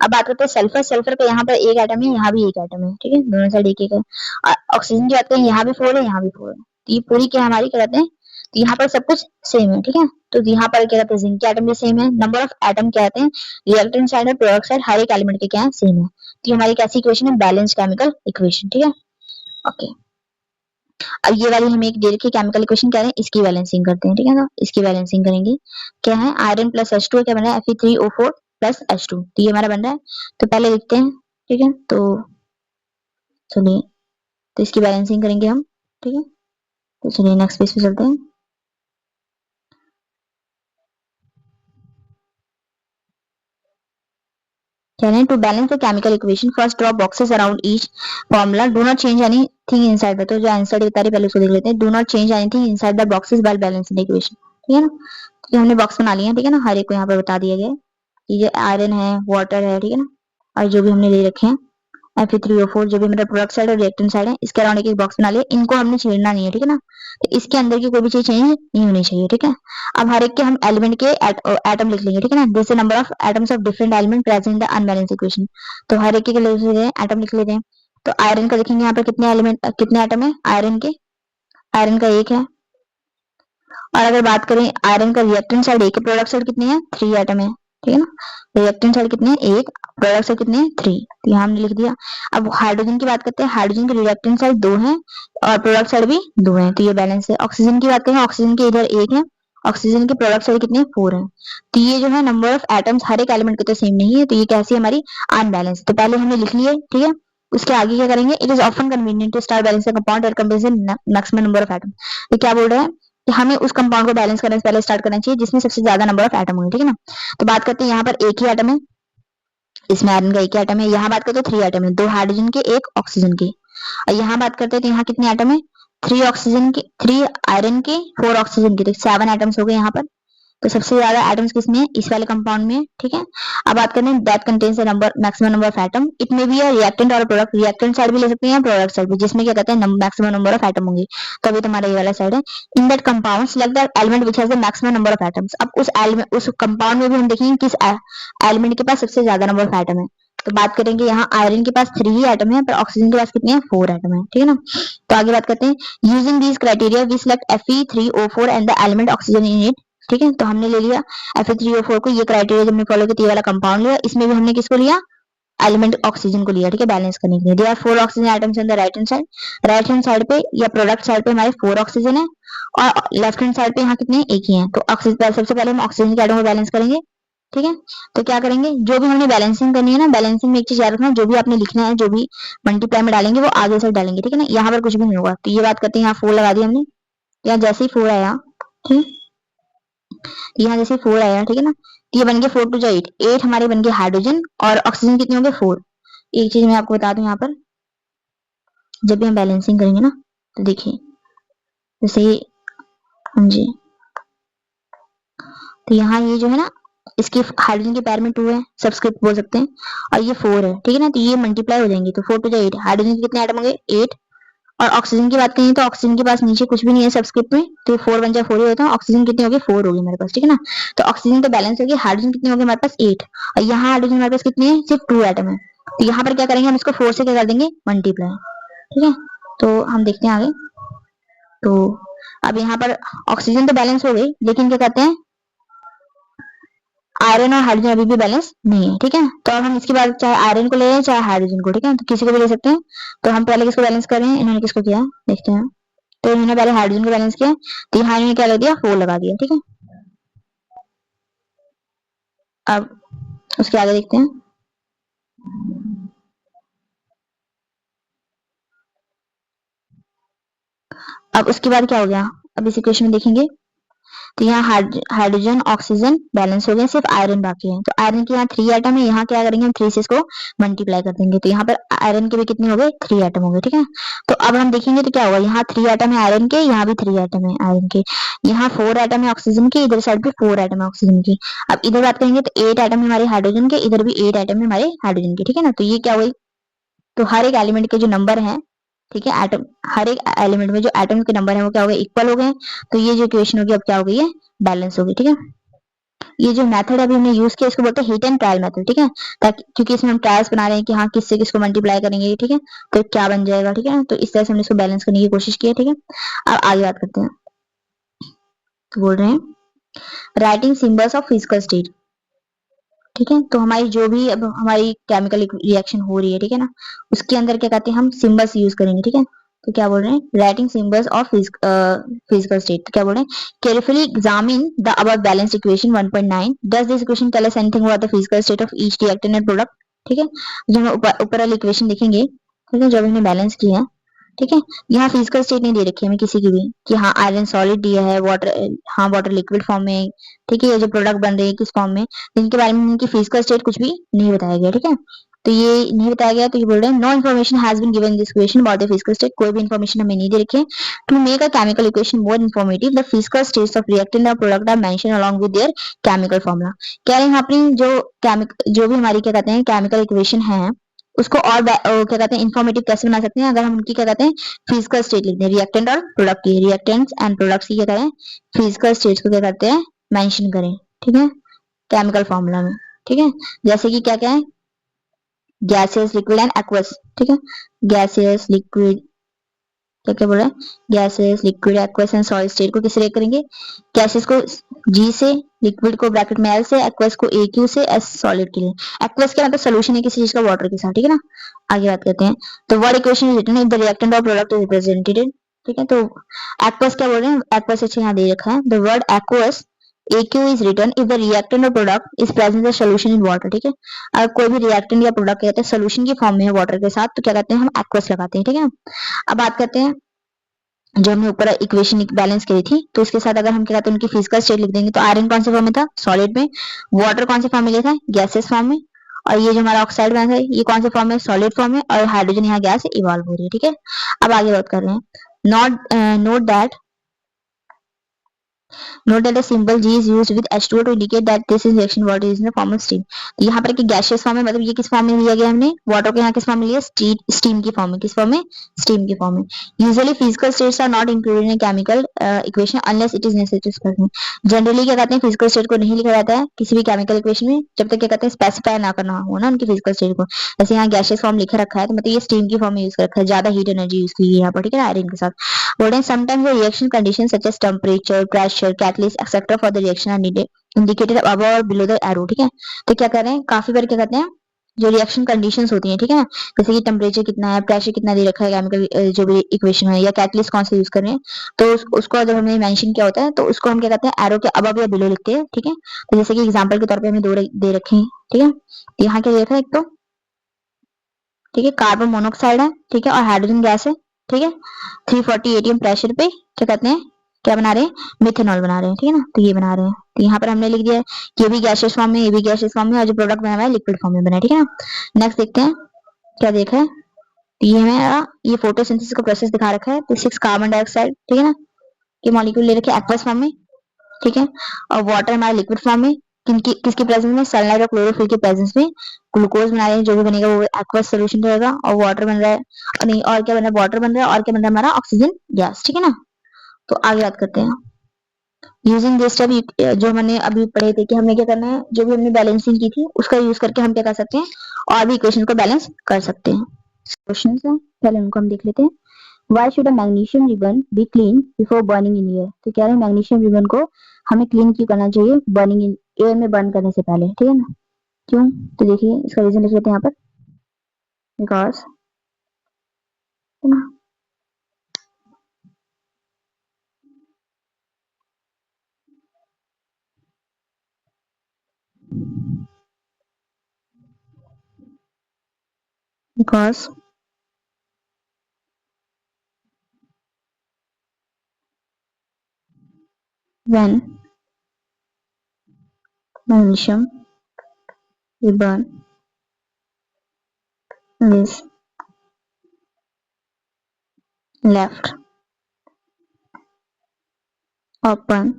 अब बात करते हैं सल्फर। सल्फर का यहाँ पर एक एटम है, यहाँ भी एक एटम है, ठीक है, दोनों साइड एक एक है। ऑक्सीजन की बात करें, यहाँ भी 4 है, यहाँ भी 4 है। तो ये पूरी क्या हमारी क्या कहते हैं? तो यहाँ पर सब कुछ सेम है, ठीक है। तो यहाँ पर क्या कहते हैं? जिंक के एटम भी सेम है। नंबर ऑफ एटम क्या कहते हैं? रिएक्टेंट साइड और प्रोडक्ट साइड हर एक एलिमेंट के क्या है? सेम है। तो हमारी कैसी इक्वेशन है? बैलेंस केमिकल इक्वेशन, ठीक है। ओके, अब ये वाली हमें एक दे रखी केमिकल इक्वेशन कह रहे हैं, इसकी बैलेंसिंग करते हैं, ठीक है ना। इसकी बैलेंसिंग करेंगे। क्या है? आयरन प्लस H2 क्या बन रहा है? Fe3O4 plus H2। तो ये हमारा बन रहा है। तो पहले लिखते हैं, ठीक है। तो चलिए, तो इसकी बैलेंसिंग करेंगे हम, ठीक है। तो चलिए नेक्स्ट पेज पे चलते हैं। To balance the chemical equation first draw boxes around each formula, do not change anything inside the, तो जो आंसर बता रही पहले उसको देख लेते हैं। Do not change anything inside the boxes while balancing the equation, ठीक है ना। तो हमने बॉक्स बना लिया, ठीक है ना, हर एक को यहाँ पर बता दिया गया है कि ये आयरन है, वाटर है, ठीक है ना, और जो भी हमने ले रखे हैं Fe3O4 जो भी मेरा प्रोडक्ट साइड और रिएक्टेंट साइड है, इसके अराउंड एक बॉक्स बना लिया। इनको हमने छेड़ना नहीं है, ठीक है ना। तो इसके अंदर की कोई भी चीज चेंज नहीं होनी चाहिए, ठीक है। अब हर एक के हम एलिमेंट के एटम लिख लेंगे, ठीक है ना। This number of atoms of different element present in the unbalance equation, तो हर एक के एटम लिख लेते हैं। तो आयरन का देखेंगे यहाँ पर कितने एलिमेंट, कितने एटम है आयरन के, आयरन का एक है। और अगर बात करें आयरन का रिएक्टेंट साइड, एक प्रोडक्ट साइड कितने हैं, 3 एटम है, ठीक है ना। रिएक्टेंट साइड कितने हैं, एक, प्रोडक्ट साइड कितने हैं, 3, तो यहाँ हमने लिख दिया। अब हाइड्रोजन की बात करते हैं, हाइड्रोजन के रिएक्टेंट साइड 2 है और प्रोडक्ट साइड भी 2 है, तो ये बैलेंस है। ऑक्सीजन की बात करें, ऑक्सीजन के इधर 1 है, ऑक्सीजन के प्रोडक्ट साइड कितने 4 है। तो ये जो है नंबर ऑफ एटम्स हर एक एलिमेंट के तो सेम नहीं है, तो ये कैसी है हमारी अनबैलेंस। तो पहले हमने लिख लिए, ठीक है। उसके आगे क्या करेंगे, it is often convenient to start balancing compound at comparison maximum number of atom, तो क्या बोल रहे हैं कि हमें उस कंपाउंड को बैलेंस करने से पहले स्टार्ट करना चाहिए जिसमें सबसे ज्यादा नंबर ऑफ एटम होंगे, ठीक है ना। तो बात करते हैं यहाँ पर एक ही एटम है, इसमें आयरन का एक ही एटम है। यहाँ बात करते हैं 3 एटम है, 2 हाइड्रोजन के, 1 ऑक्सीजन के। और यहाँ बात करते हैं तो यहाँ कितने एटम है, 3 ऑक्सीजन के, 3 आयरन के, 4 ऑक्सीजन के, तो 7 एटम्स हो गए यहाँ पर। तो सबसे ज्यादा एटम्स किसमें है, इस वाले कंपाउंड में, ठीक है। अब बात करें that contains the number maximum number of atom, it में भी है रिएक्टेंट और प्रोडक्ट, रिएक्टेंट साइड भी ले सकते हैं, प्रोडक्ट साइड भी, जिसमें क्या कहते हैं मैक्सिमम नंबर ऑफ एटम होंगे। तो अभी तुम्हारा ये वाला साइड है। In that compound select the element which has the maximum number of atoms, अब उस एलिमेंट, उस कंपाउंड में भी हम देखेंगे किस एलिमेंट के पास सबसे ज्यादा नंबर ऑफ एटम है। तो बात करेंगे यहाँ आयरन के पास 3 ही एटम है, पर ऑक्सीजन के पास कितने हैं, 4 एटम है, ठीक है ना। तो आगे बात करते हैं, using these criteria we select Fe3O4 and the element oxygen in it, ठीक है। तो हमने ले लिया Fe3O4 को, ये क्राइटेरिया जब हमने फॉलो किया, ये वाला कंपाउंड लिया, इसमें भी हमने किसको लिया, एलिमेंट ऑक्सीजन को लिया, ठीक है, बैलेंस करने के लिए। There are 4 oxygen atoms on the right hand side, right hand side पे या प्रोडक्ट साइड पे हमारे 4 ऑक्सीजन है, और लेफ्ट हैंड साइड पे यहाँ कितने, एक ही है। तो ऑक्सीजन, सबसे पहले हम ऑक्सीजन के एटम को बैलेंस करेंगे, ठीक है। तो क्या करेंगे, जो भी हमने बैलेंसिंग करनी है ना, बैलेंसिंग में एक चीज याद रखना, जो भी आपने लिखना है, जो भी मल्टीप्लाई में डालेंगे वो आगे से डालेंगे, ठीक है ना। यहाँ पर कुछ भी नहीं होगा। तो ये बात करते हैं, यहाँ 4 लगा दिया हमने, यहाँ जैसे ही 4 आया, ठीक है, यहाँ जैसे 4 आया, ठीक है ना, तो ये बन गया 4 2 8, 8 हमारे बन गए हाइड्रोजन, और ऑक्सीजन कितने होंगे 4। एक चीज मैं आपको बता दूं, यहाँ पर जब भी हम बैलेंसिंग करेंगे ना, तो देखिए जैसे, हाँ जी, तो यहाँ ये जो है ना, इसके हाइड्रोजन के पैर में 2 है, सबस्क्रिप्ट बोल सकते हैं, और ये 4 है, ठीक है ना। तो ये मल्टीप्लाई हो जाएंगे, तो 4 2 8, हाइड्रोजन के कितने एटम होंगे 8। और ऑक्सीजन की बात करें तो ऑक्सीजन के पास नीचे कुछ भी नहीं है सबस्क्रिप्ट में, तो 4 बन जाए 4 ही होता है। ऑक्सीजन कितने हो गए 4 हो गए हमारे पास, ठीक है ना। तो ऑक्सीजन तो बैलेंस हो गया, हाइड्रोजन कितने हो गए हमारे पास 8, और यहाँ हाइड्रोजन हमारे पास कितने हैं, सिर्फ 2 एटम है। तो यहाँ पर क्या करेंगे, हम इसको 4 से क्या कर देंगे, मल्टीप्लाई, ठीक है। तो हम देखते हैं आगे। तो अब यहाँ पर ऑक्सीजन तो बैलेंस हो गई, लेकिन क्या कहते हैं, आयरन और हाइड्रोजन अभी भी बैलेंस नहीं है, ठीक है। तो अब हम इसके बाद चाहे आयरन को ले लें चाहे हाइड्रोजन को, ठीक है, तो किसी को भी ले सकते हैं। तो हम पहले किसको बैलेंस कर रहे हैं, इन्होंने किसको किया देखते हैं। तो इन्होंने पहले हाइड्रोजन को बैलेंस किया, तो यहाँ इन्होंने क्या लगा दिया, 4 लगा दिया, ठीक है। अब उसके आगे देखते हैं। अब उसके बाद क्या हो गया, अब इस इक्वेशन में देखेंगे, तो यहाँ हाइड्रोजन ऑक्सीजन बैलेंस हो गया, सिर्फ आयरन बाकी है। तो आयरन के यहाँ 3 एटम है, यहाँ क्या करेंगे हम 3 से इसको मल्टीप्लाई कर देंगे, तो यहाँ पर आयरन के भी कितने हो गए 3 एटम हो गए, ठीक है। तो अब हम देखेंगे तो क्या होगा, यहाँ 3 एटम है आयरन के, यहाँ भी 3 एटम है आयरन के, यहाँ 4 एटम है ऑक्सीजन के, इधर साइड पे 4 एटम है ऑक्सीजन की। अब इधर बात करेंगे तो 8 एटम है हमारे हाइड्रोजन के, इधर भी 8 एटम है हमारे हाइड्रोजन के, ठीक है ना। तो ये क्या हुई, तो हर एक एलिमेंट के जो नंबर है, ठीक है, एटम, हर एक एलिमेंट में जो एटम के नंबर है वो क्या हो गए, इक्वल हो गए। तो ये जो इक्वेशन होगी अब क्या हो गई है, बैलेंस होगी, ठीक है। ये जो मेथड अभी हमने यूज किया इसको बोलते हैं हिट एंड ट्रायल मेथड, ठीक है, ताकि क्योंकि इसमें हम ट्रायल्स बना रहे हैं कि हाँ किससे किसको मल्टीप्लाई करेंगे, ठीक है, तो क्या बन जाएगा, ठीक है ना। तो इस तरह से हमने इसको बैलेंस करने की कोशिश की है, ठीक है। अब आगे बात करते हैं। तो बोल रहे हैं writing symbols of physical state, ठीक है। तो हमारी जो भी अब हमारी केमिकल रिएक्शन हो रही है, ठीक है ना, उसके अंदर क्या कहते हैं हम सिंबल्स यूज करेंगे, ठीक है। तो क्या बोल रहे हैं, writing symbols of physical state, तो क्या बोल रहे हैं, carefully examine the above balanced equation 1.9, does this equation tell us anything about the physical state of each reactant and product, ठीक है। जब हम ऊपर वाली इक्वेशन देखेंगे, ठीक है, जब हमने बैलेंस किया है, ठीक है, यहाँ फिजिकल स्टेट नहीं दे रखी है हमें किसी की भी कि हाँ आयरन सॉलिड दिया है, वाटर, हाँ वाटर लिक्विड फॉर्म में, ठीक है, ये जो प्रोडक्ट बन रहे हैं किस फॉर्म में, इनके बारे में इनकी फिजिकल स्टेट कुछ भी नहीं बताया गया, ठीक है। तो ये नहीं बताया गया, तो ये बोल रहे हैं no information has been given in this equation about the physical state, कोई भी इन्फॉर्मेशन हमें नहीं दे रखी है। To make a chemical equation more informative the physical states of reactant और product are mention along with their chemical formula. कह रहे हैं अपनी जो भी हमारी क्या कहते हैं केमिकल इक्वेशन है, उसको और क्या कहते हैं इंफॉर्मेटिव कैसे बना सकते हैं, अगर हम उनकी क्या कहते हैं फिजिकल स्टेट लिखते हैं, रिएक्टेंट और प्रोडक्ट की, रिएक्टेंट्स एंड प्रोडक्ट्स की क्या करें फिजिकल स्टेट्स को क्या करते हैं मेंशन करें, ठीक है, केमिकल फॉर्मूला में, ठीक है। जैसे कि क्या क्या है, गैसियस, लिक्विड एंड एक्वस, ठीक है, गैसियस, लिक्विड, क्या क्या बोल रहा है, gases, liquid, aqueous and solid state को किससे करेंगे, गैसेस को जी से, लिक्विड को ब्रैकेट में एल से, एक्वस को ए क्यू से, एस सॉलिड के लिए, एक्वस क्या मतलब सोल्यूशन है किसी चीज का वाटर के साथ, ठीक है ना। आगे बात करते हैं, तो word equation is written if the reactant और प्रोडक्ट इज रिप्रेजेंटेड, ठीक है। तो एक्वस क्या बोल रहे हैं, एक्वस अच्छा यहाँ दे रखा है, the word aqueous AQ is written if the reactant or product is present in the solution in water, ठीक है। अगर कोई भी रिएक्टेंट या प्रोडक्ट कहते हैं सोल्यूशन की फॉर्म में है वाटर के साथ, तो क्या कहते हैं हम एक्वस लगाते हैं, ठीक है। अब बात करते हैं जो हमने ऊपर इक्वेशन बैलेंस करी थी, तो उसके साथ अगर हम क्या कहते हैं उनकी फिजिकल स्टेट लिख देंगे, तो आयरन कौन से फॉर्म में था सॉलिड में, वाटर कौन से फॉर्म में लिखा है गैसेस फॉर्म में, और ये जो हमारा ऑक्साइड बना है ये कौन से फॉर्म में सॉलिड फॉर्म में, और हाइड्रोजन यहाँ गैस इवॉल्व हो रही है, ठीक है। अब आगे बात कर रहे हैं, note that Note that the symbol G is used with H2O to indicate that this is reaction water is in the form of steam. यहाँ पर कि गैसियस फॉर्म में मतलब ये किस फॉर्म में लिया गया हमने वाटर को यहाँ किस फॉर्म में लिया स्टीम की फॉर्म में, किस फॉर्म में स्टीम की फॉर्म में। Usually physical states are not included in chemical equation unless it is necessary. Generally क्या कहते हैं फिजिकल स्टेट को नहीं लिखा जाता है किसी भी केमिकल इक्वेशन में जब तक क्या कहते हैं स्पेसिफाई ना करना हो ना उनकी फिजिकल स्टेट को। जैसे यहाँ गैसियस फॉर्म लिखा रखा है तो मतलब ये स्टीम की फॉर्म में यूज कर रखा है, ज्यादा हीट एनर्जी यूज की है यहाँ पर, ठीक है, आयरन के साथ। बोल रहे हैं sometimes the reaction conditions such as temperature, pressure, catalyst, etc. for the reaction are needed indicated above or below the arrow, ठीक है। तो क्या कर रहे हैं काफी बार क्या कहते हैं जो रिएक्शन कंडीशंस होती हैं, ठीक है ना, जैसे कि टेम्परेचर कितना है, प्रेशर कितना दे रखा है केमिकल जो भी इक्वेशन है, या कैटलिस्ट कौन सा यूज कर रहे हैं, तो उसको जब हमने मेंशन किया होता है तो उसको हम क्या कहते हैं एरो के अबव या बिलो लिखते हैं, ठीक है। तो जैसे कि एग्जांपल के तौर पे हमें दो दे रखे हैं, ठीक है। तो यहाँ क्या देखा है एक तो, ठीक है, कार्बन मोनोऑक्साइड है, ठीक है, और हाइड्रोजन गैस है, ठीक है। 340 एटीएम प्रेशर पे क्या कहते हैं क्या बना रहे हैं मिथेनॉल बना रहे हैं, ठीक है ना, तो ये बना रहे हैं। तो यहाँ पर हमने लिख दिया है कि ये भी गैसियस फॉर्म में, ये भी गैसियस फॉर्म में, और जो प्रोडक्ट बना हुआ है लिक्विड फॉर्म में बना है, ठीक है ना। नेक्स्ट देखते हैं क्या देखा है, तो ये हमें ये फोटोसिंथेसिस का प्रोसेस दिखा रखा है। तो 6 कार्बन डाइऑक्साइड, ठीक है ना, के मॉलिक्यूल ले रखे एक्वस फॉर्म में, ठीक है, और वाटर हमारा लिक्विड फॉर्म में, किसकी प्रेजेंस में सनलाइट और क्लोरोफिल के प्रेजेंस में ग्लूकोज बना रहे हैं, जो भी बनेगा वो एक्वस सोल्यूशन रहेगा, और वाटर बन रहा है, और नहीं और क्या बन रहा है वाटर बन रहा है, और क्या बन रहा है हमारा ऑक्सीजन गैस, ठीक है ना। तो आगे बात करते हैं यूजिंग दिस स्टेप, जो हमने अभी पढ़े थे कि हमें क्या करना है, जो भी हमने बैलेंसिंग की थी उसका यूज करके हम क्या कर सकते हैं और भी इक्वेशन को बैलेंस कर सकते हैं। क्वेश्चन है पहले उनको हम देख लेते हैं। Why should a magnesium ribbon be clean before burning in air? तो कह रहे हैं मैग्नीशियम रिबन को हमें क्लीन क्यों करना चाहिए बर्निंग इन एयर में बर्न करने से पहले, ठीक है ना। क्यों, तो देखिए इसका रीजन लिख लेते हैं यहाँ पर, बिकॉज, है ना, because when magnesium ribbon is left open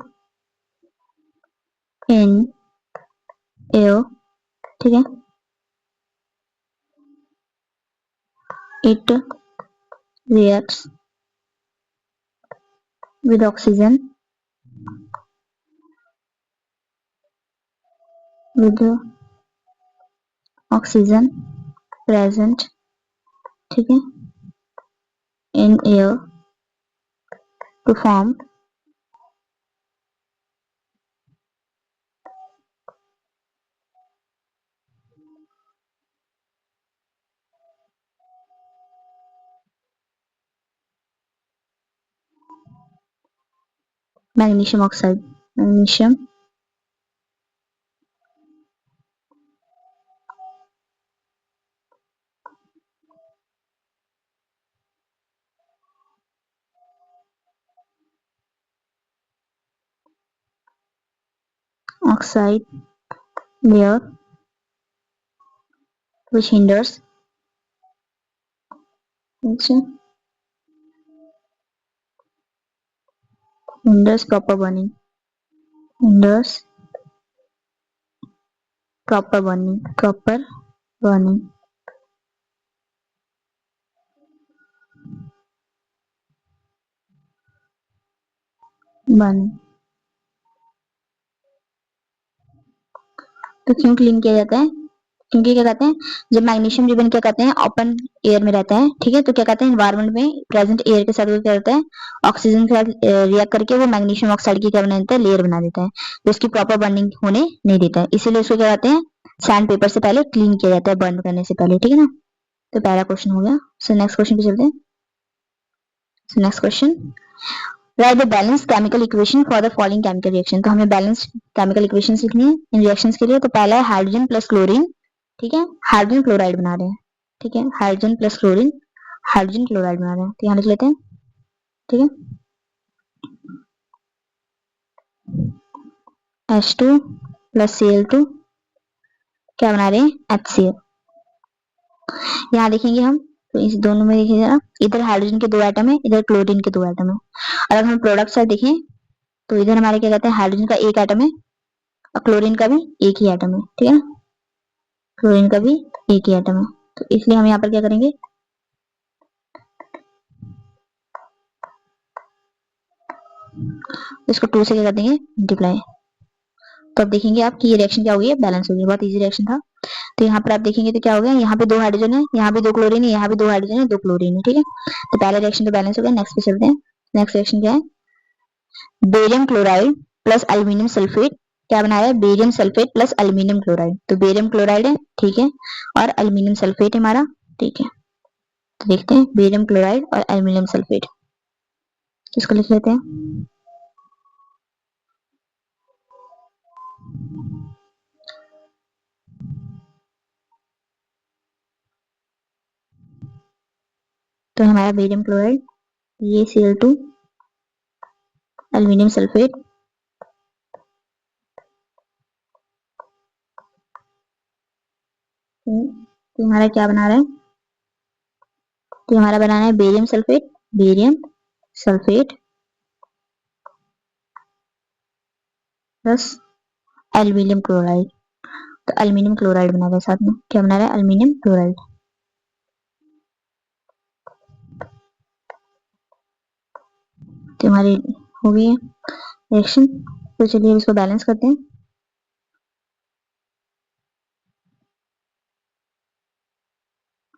in air, ठीक है, it reacts with oxygen, with the oxygen present, ठीक है, in air to form magnesium oxide, magnesium oxide layer which hinders proper burning, proper burning तो क्यों clean किया जाता है? क्योंकि क्या कहते हैं, जब मैग्नीशियम रिबन क्या कहते हैं ओपन एयर में रहता है, ठीक है, तो क्या कहते हैं एनवायरमेंट में प्रेजेंट एयर के साथ वो क्या करता है, ऑक्सीजन के साथ रिएक्ट करके वो मैग्नीशियम ऑक्साइड की क्या बना देता है, लेयर बना देता है, तो इसकी प्रॉपर बर्निंग होने नहीं देता है, इसीलिए इसको क्या कहते हैं, सैंड पेपर से पहले क्लीन किया जाता है बर्न करने से पहले, ठीक है ना। तो पहला क्वेश्चन हो गया। सो नेक्स्ट क्वेश्चन पे चलते हैं। So next question, right the balance chemical equation for the following chemical reaction. तो हमें बैलेंस केमिकल इक्वेशन लिखनी है इन रिएक्शंस के लिए। तो पहला है हाइड्रोजन प्लस क्लोरीन, ठीक है, हाइड्रोजन क्लोराइड बना रहे हैं, ठीक है, hydrogen plus chlorine, hydrogen chloride बना रहे हैं, तो यहाँ लिख लेते हैं, ठीक है, H2 प्लस Cl2 क्या बना रहे हैं, HCl। यहाँ देखेंगे हम, तो इस दोनों में देखिए जरा, इधर हाइड्रोजन के 2 एटम है, इधर क्लोरीन के 2 एटम है, और अगर हम प्रोडक्ट साइड देखें तो इधर हमारे क्या कहते हैं, हाइड्रोजन का 1 एटम है और क्लोरीन का भी 1 ही एटम है, ठीक है ना, क्लोरीन का भी 1 ही एटम है, तो इसलिए हम यहाँ पर क्या करेंगे, इसको 2 से क्या कर देंगे, मल्टीप्लाई। तो अब देखेंगे आप कि ये रिएक्शन क्या होगी, बैलेंस होगी, बहुत इजी रिएक्शन था। तो यहाँ पर आप देखेंगे तो क्या हो गया, यहाँ पे 2 हाइड्रोजन है, यहाँ भी 2 क्लोरीन है, यहाँ भी 2 हाइड्रोजन है, 2 क्लोरीन है, ठीक है। तो पहला रिएक्शन तो बैलेंस हो गया। नेक्स्ट पे चलते हैं। नेक्स्ट रिएक्शन क्या है, barium chloride plus aluminium sulphate क्या बना रहा है, barium sulphate plus aluminium chloride. तो बेरियम क्लोराइड है, ठीक है, और एल्यूमिनियम सल्फेट है हमारा, ठीक है। तो देखते हैं बेरियम क्लोराइड और एल्यूमिनियम सल्फेट, इसको लिख लेते हैं। तो हमारा बेरियम क्लोराइड, ये Cl2 एल्यूमिनियम सल्फेट, तो हमारा क्या बना रहा है, तो हमारा बनाना है barium sulphate, barium sulphate plus aluminium chloride. तो एल्यूमिनियम क्लोराइड बना रहा है साथ में, क्या बना रहा है, एल्यूमिनियम क्लोराइड। तो हमारी हो गई है रिएक्शन। तो चलिए इसको बैलेंस करते हैं।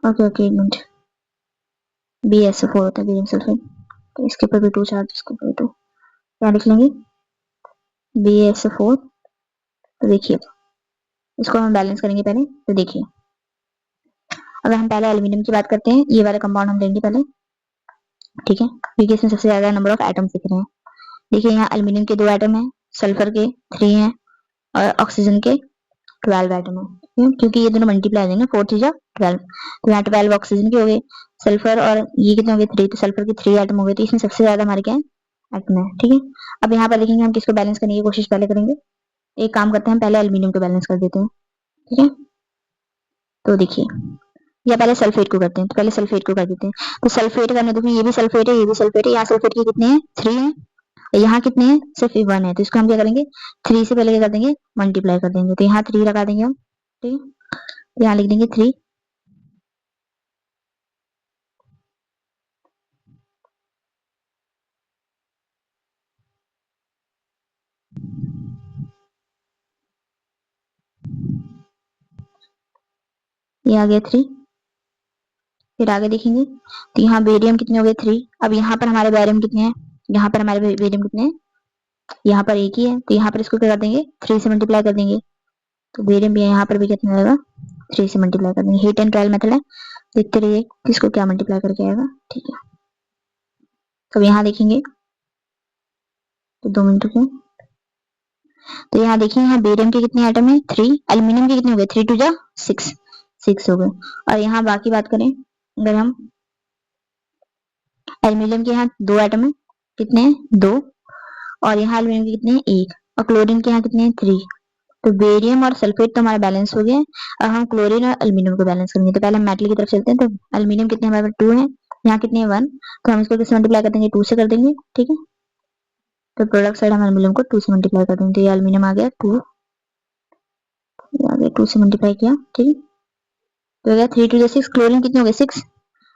ओके ओके, एक मिनट, BSO4 होता है बेरियम सल्फेट, तो इसके ऊपर भी 2 चार्ज, इसके ऊपर 2, क्या लिख लेंगे, BSO4। तो देखिए इसको हम बैलेंस करेंगे पहले। तो देखिए अगर हम पहले एल्यूमिनियम की बात करते हैं, ये वाला कंपाउंड हम लेंगे पहले, ठीक है, क्योंकि इसमें सबसे ज्यादा नंबर ऑफ एटम्स दिख रहे हैं। देखिए यहाँ एल्यूमिनियम के 2 एटम है, सल्फर के 3 हैं, और ऑक्सीजन के 12 एटम है, क्योंकि ये दोनों मल्टीप्लाई देंगे, 4 3 12, तो यहाँ 12 ऑक्सीजन के हो गए, सल्फर और ये कितने हो गए, 3, तो सल्फर के 3 एटम हो गए, तो इसमें सबसे ज्यादा हमारे क्या है, एटम है, ठीक है। अब यहाँ पर देखेंगे हम किसको बैलेंस करने की कोशिश पहले करेंगे। एक काम करते हैं, पहले एल्यूमिनियम को बैलेंस कर देते हैं, ठीक है। तो देखिए या पहले सल्फेट को करते हैं, तो पहले सल्फेट को कर देते हैं। तो सल्फेट करने, देखिए ये भी सल्फेट है, ये भी सल्फेट है, यहाँ सल्फेट के कितने हैं, 3 है, यहाँ कितने हैं, सिर्फ 1 है, तो इसको हम क्या करेंगे, 3 से पहले क्या कर देंगे, मल्टीप्लाई कर देंगे, तो यहाँ 3 लगा देंगे हम, ठीक है, यहाँ लिख देंगे 3, ये आ गया 3। फिर आगे देखेंगे तो यहाँ बेरियम कितने हो गए, 3। अब यहाँ पर हमारे बेरियम कितने हैं, यहाँ पर हमारे बेरियम कितने हैं, यहाँ पर 1 ही है, तो यहाँ पर इसको क्या कर देंगे, 3 से मल्टीप्लाई कर देंगे, तो बेरियम भी यहाँ पर भी कितना आएगा, 3 से मल्टीप्लाई कर देंगे। हीट एंड ट्रायल मेथड है, देखते रहिए किसको क्या मल्टीप्लाई करके आएगा, ठीक है। तो यहाँ देखेंगे तो 2 मिनट रुकिए। तो यहाँ देखिए यहाँ बेरियम के कितने एटम है, 3, एल्यूमिनियम के कितने हो गए, 3 2 जा 6, 6 हो गए। और यहाँ बाकी बात करें, अगर हम एल्यूमिनियम के यहाँ 2 एटम है, कितने हैं, 2, और यहाँ एल्यूमिनियम के कितने हैं, 1, और क्लोरीन के यहाँ कितने हैं, 3, तो बेरियम और सल्फेट तो हमारा बैलेंस हो गया है। अब हम क्लोरीन और एल्यूमिनियम को बैलेंस करेंगे। तो पहले हम मेटल की तरफ चलते हैं। तो एल्यूमिनियम कितने हमारे पास 2 है, यहाँ कितने हैं 1, तो हम इसको किससे मल्टीप्लाई कर देंगे 2 से कर देंगे, ठीक है। तो प्रोडक्ट साइड हम एल्यूमिनियम को 2 से मल्टीप्लाई कर देंगे। तो ये एल्यूमिनियम आ गया 2, आगे 2 से मल्टीप्लाई किया, ठीक है। तो हो गया 3 2 6, क्लोरीन कितने हो गए 6,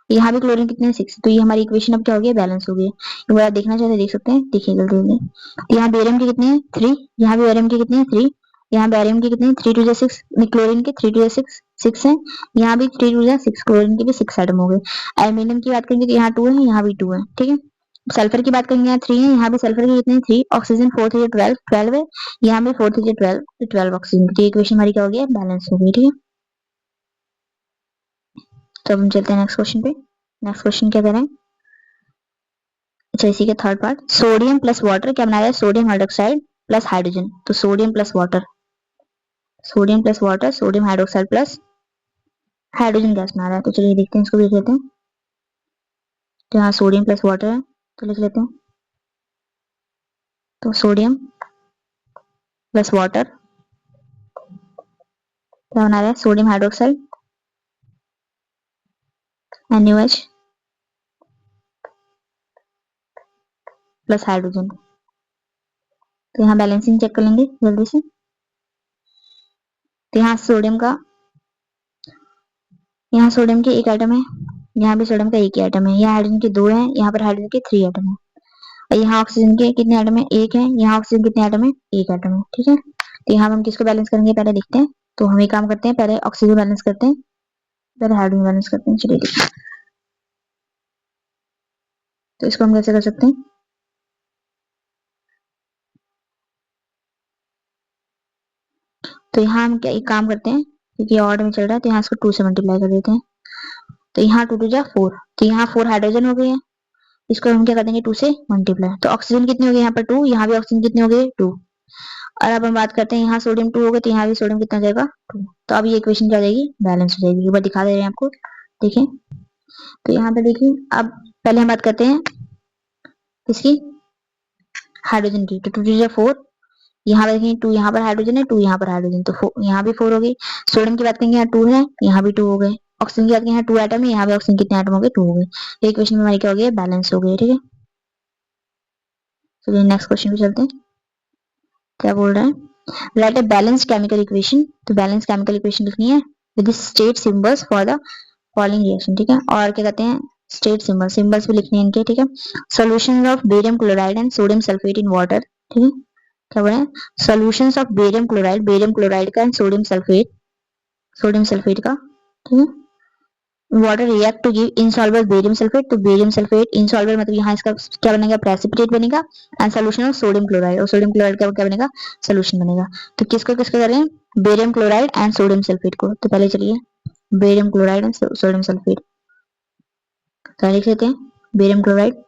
यहाँ भी क्लोरीन कितने 6, तो ये हमारी इक्वेशन अब क्या हो गया बैलेंस हो गई। एक बार देखना चाहते देख सकते हैं, देखिए जल्दी जल्दी। तो यहाँ बेरियम के कितने हैं 3, यहाँ भी बेरियम के कितने हैं 3, यहाँ बेरियम के कितने हैं 3 2 6, क्लोरीन के 3 2 6 6 है, यहाँ भी 3 2 6, क्लोरीन के भी 6 आइटम हो गए। एल्यूमिनियम की बात करेंगे तो यहाँ 2 है, यहाँ भी 2 है, ठीक है। सल्फर की बात करेंगे यहाँ 3 है, यहाँ भी सल्फर के कितने हैं 3, ऑक्सीजन 4 3 12 12 है, यहाँ भी 4 3 12 12 ऑक्सीजन की इक्वेशन हमारी क्या हो गया बैलेंस हो गई, ठीक है। तो अब हम चलते हैं नेक्स्ट क्वेश्चन पे। नेक्स्ट क्वेश्चन क्या करें, अच्छा इसी के third part, sodium plus water क्या बना रहा है, सोडियम हाइड्रोक्साइड प्लस हाइड्रोजन। तो sodium plus water, sodium plus water, sodium hydroxide plus hydrogen gas बना रहा है। तो चलिए देखते हैं, इसको लिख लेते हैं। तो यहाँ सोडियम प्लस वाटर है, तो लिख लेते हैं। तो सोडियम प्लस वाटर क्या बना रहा है, sodium hydroxide NaOH plus hydrogen. तो यहाँ बैलेंसिंग चेक कर लेंगे जल्दी से। तो यहाँ सोडियम का, यहाँ सोडियम के एक आइटम है, यहाँ भी सोडियम का एक ही आइटम है, यहाँ हाइड्रोजन के 2 है, यहाँ पर हाइड्रोजन के 3 आइटम है, और यहाँ ऑक्सीजन के कितने आइटम है, एक है, यहाँ ऑक्सीजन कितने आइटम है, एक आइटम है, ठीक है। तो यहाँ हम किसको बैलेंस करेंगे पहले देखते हैं। तो हम एक काम करते हैं, पहले ऑक्सीजन बैलेंस करते हैं, पहले हाइड्रोजन बैलेंस करते हैं, चलिए देखिए। तो इसको हम कैसे कर सकते हैं, तो यहाँ हम क्या एक काम करते हैं, क्योंकि ऑर्डर में चल रहा है तो यहाँ इसको 2 से मल्टीप्लाई कर देते हैं। तो यहाँ 2 2 जा 4, तो यहाँ 4 हाइड्रोजन हो गए हैं, इसको हम क्या कर देंगे 2 से मल्टीप्लाई। तो ऑक्सीजन कितने हो गए यहाँ पर 2, यहाँ भी ऑक्सीजन कितने हो गए 2। और अब हम बात करते हैं, यहाँ सोडियम 2 हो गए, तो यहाँ भी सोडियम कितना जाएगा 2। तो अब ये इक्वेशन क्या जाएगी बैलेंस हो जाएगी। एक बार दिखा दे रहे हैं आपको, देखिए। तो यहाँ पे देखिए, अब पहले हम बात करते हैं किसकी, हाइड्रोजन की। तो 2 2 जा 4, यहाँ पर देखिए 2 यहाँ पर हाइड्रोजन है, 2 यहाँ पर हाइड्रोजन, तो यहाँ भी 4 हो गई। सोडियम की बात करेंगे यहाँ 2 है, यहाँ भी 2 हो गए। ऑक्सीजन की बात करेंगे यहाँ 2 एटम है, यहाँ भी ऑक्सीजन कितने एटम हो गए 2 हो गए। तो इक्वेशन में हमारी क्या हो गई बैलेंस हो गई, ठीक है। चलिए नेक्स्ट क्वेश्चन पे चलते हैं, क्या बोल रहा है, right a balance chemical equation. तो बैलेंस केमिकल इक्वेशन लिखनी है with state symbols for the following reaction, ठीक है। और क्या कहते हैं स्टेट सिंबल, सिंबल्स भी लिखने हैं इनके, ठीक है। Solution of barium chloride and sodium sulphate in water, ठीक है। क्या बोला है, सॉल्यूशंस ऑफ बेरियम क्लोराइड का एंड सोडियम सल्फेट का, ठीक है। Water react to give insoluble barium sulphate. तो बेरियम सल्फेट इनसॉल्युबल मतलब यहाँ इसका क्या बनेगा प्रेसिपिटेट बनेगा, and solution of sodium chloride, और सोडियम क्लोराइड का क्या बनेगा सोल्यूशन बनेगा। तो किसको किसको करें, barium chloride and sodium sulphate को। तो पहले चलिए barium chloride and sodium sulphate, तो लिख लेते हैं बेरियम क्लोराइड।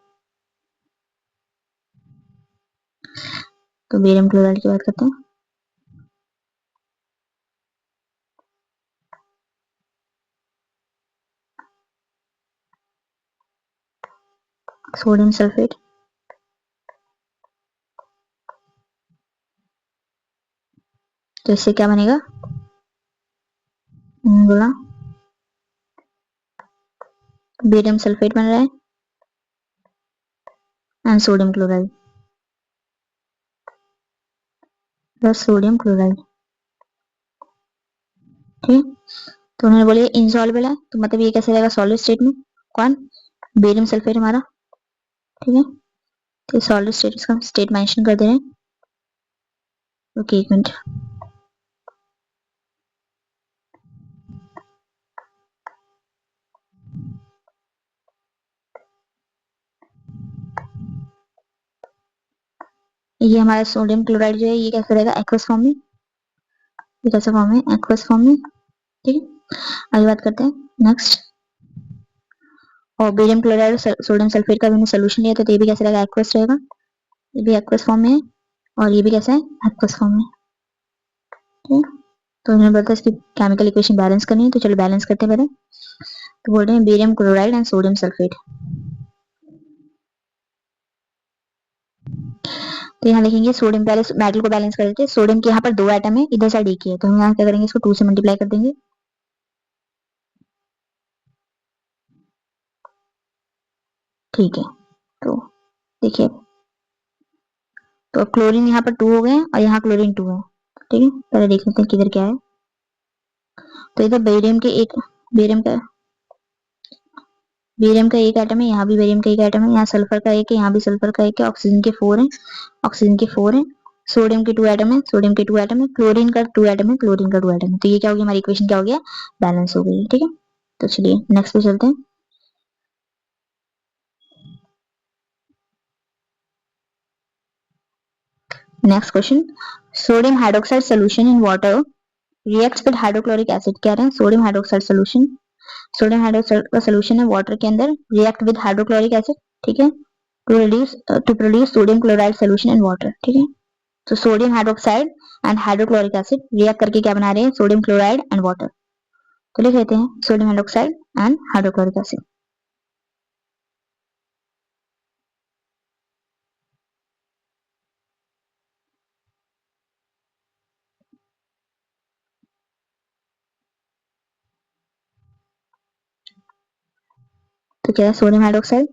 तो बेरियम क्लोराइड की बात करते हैं, सोडियम सल्फेट, तो इससे क्या बनेगा, बोला बेरियम सल्फेट बन रहा है and sodium chloride plus sodium chloride, ठीक। तो उन्होंने बोले इनसॉल्युबल है, तो मतलब ये कैसे रहेगा सॉलिड स्टेट में, कौन बेरियम सल्फेट हमारा, ठीक है। तो सॉलिड स्टेट इसका स्टेट मेंशन कर दे रहे हैं, ओके एक मिनट। ये हमारा सोडियम क्लोराइड जो है ये कैसे रहेगा एक्वस फॉर्म में, ये कैसे फॉर्म है एक्वस फॉर्म में, ठीक है। आगे बात करते हैं नेक्स्ट, और बेरियम क्लोराइड सोडियम सल्फेट का भी सोल्यूशन लिया तो ये भी कैसे रहेगा एक्वस रहेगा, ये भी एक्वस फॉर्म में है, और ये भी कैसा है एक्वस फॉर्म में, ठीक है। तो इन्होंने बोला था इसकी केमिकल इक्वेशन बैलेंस करनी है, तो चलो बैलेंस करते हैं पहले। तो बोल रहे हैं barium chloride and sodium sulphate, तो यहाँ लिखेंगे सोडियम, पहले मेटल को बैलेंस कर देते हैं। सोडियम के यहाँ पर 2 एटम है, इधर साइड एक ही है, तो हम यहाँ क्या करेंगे, इसको 2 से मल्टीप्लाई कर देंगे। ठीक है, तो देखिए, तो क्लोरीन यहाँ पर 2 हो गए और यहाँ क्लोरीन 2 है। ठीक है, पहले देख लेते हैं किधर क्या है। तो इधर बेरियम का बेरियम का एक एटम है, यहाँ भी बेरियम का एक एटम है, यहाँ सल्फर का एक है, यहाँ भी सल्फर का एक है, ऑक्सीजन के 4 है, ऑक्सीजन के 4 है, सोडियम के 2 एटम है, सोडियम के 2 एटम है, क्लोरीन का 2 एटम है, क्लोरीन का 2 एटम है। तो ये क्या हो गया, हमारी इक्वेशन क्या हो गया, बैलेंस हो गई। ठीक है, तो चलिए नेक्स्ट पे चलते हैं। Next question, sodium hydroxide solution in water reacts with hydrochloric acid. कह रहे हैं sodium hydroxide solution, sodium hydroxide का सोल्यूशन है वाटर के अंदर, रिएक्ट विद हाइड्रोक्लोरिक एसिड। ठीक है, to produce sodium chloride solution in water. ठीक है, तो sodium hydroxide and hydrochloric acid react करके क्या बना रहे हैं, सोडियम क्लोराइड एंड वाटर। तो लिख लेते हैं sodium hydroxide and hydrochloric acid. तो क्या है, सोडियम हाइड्रोक्साइड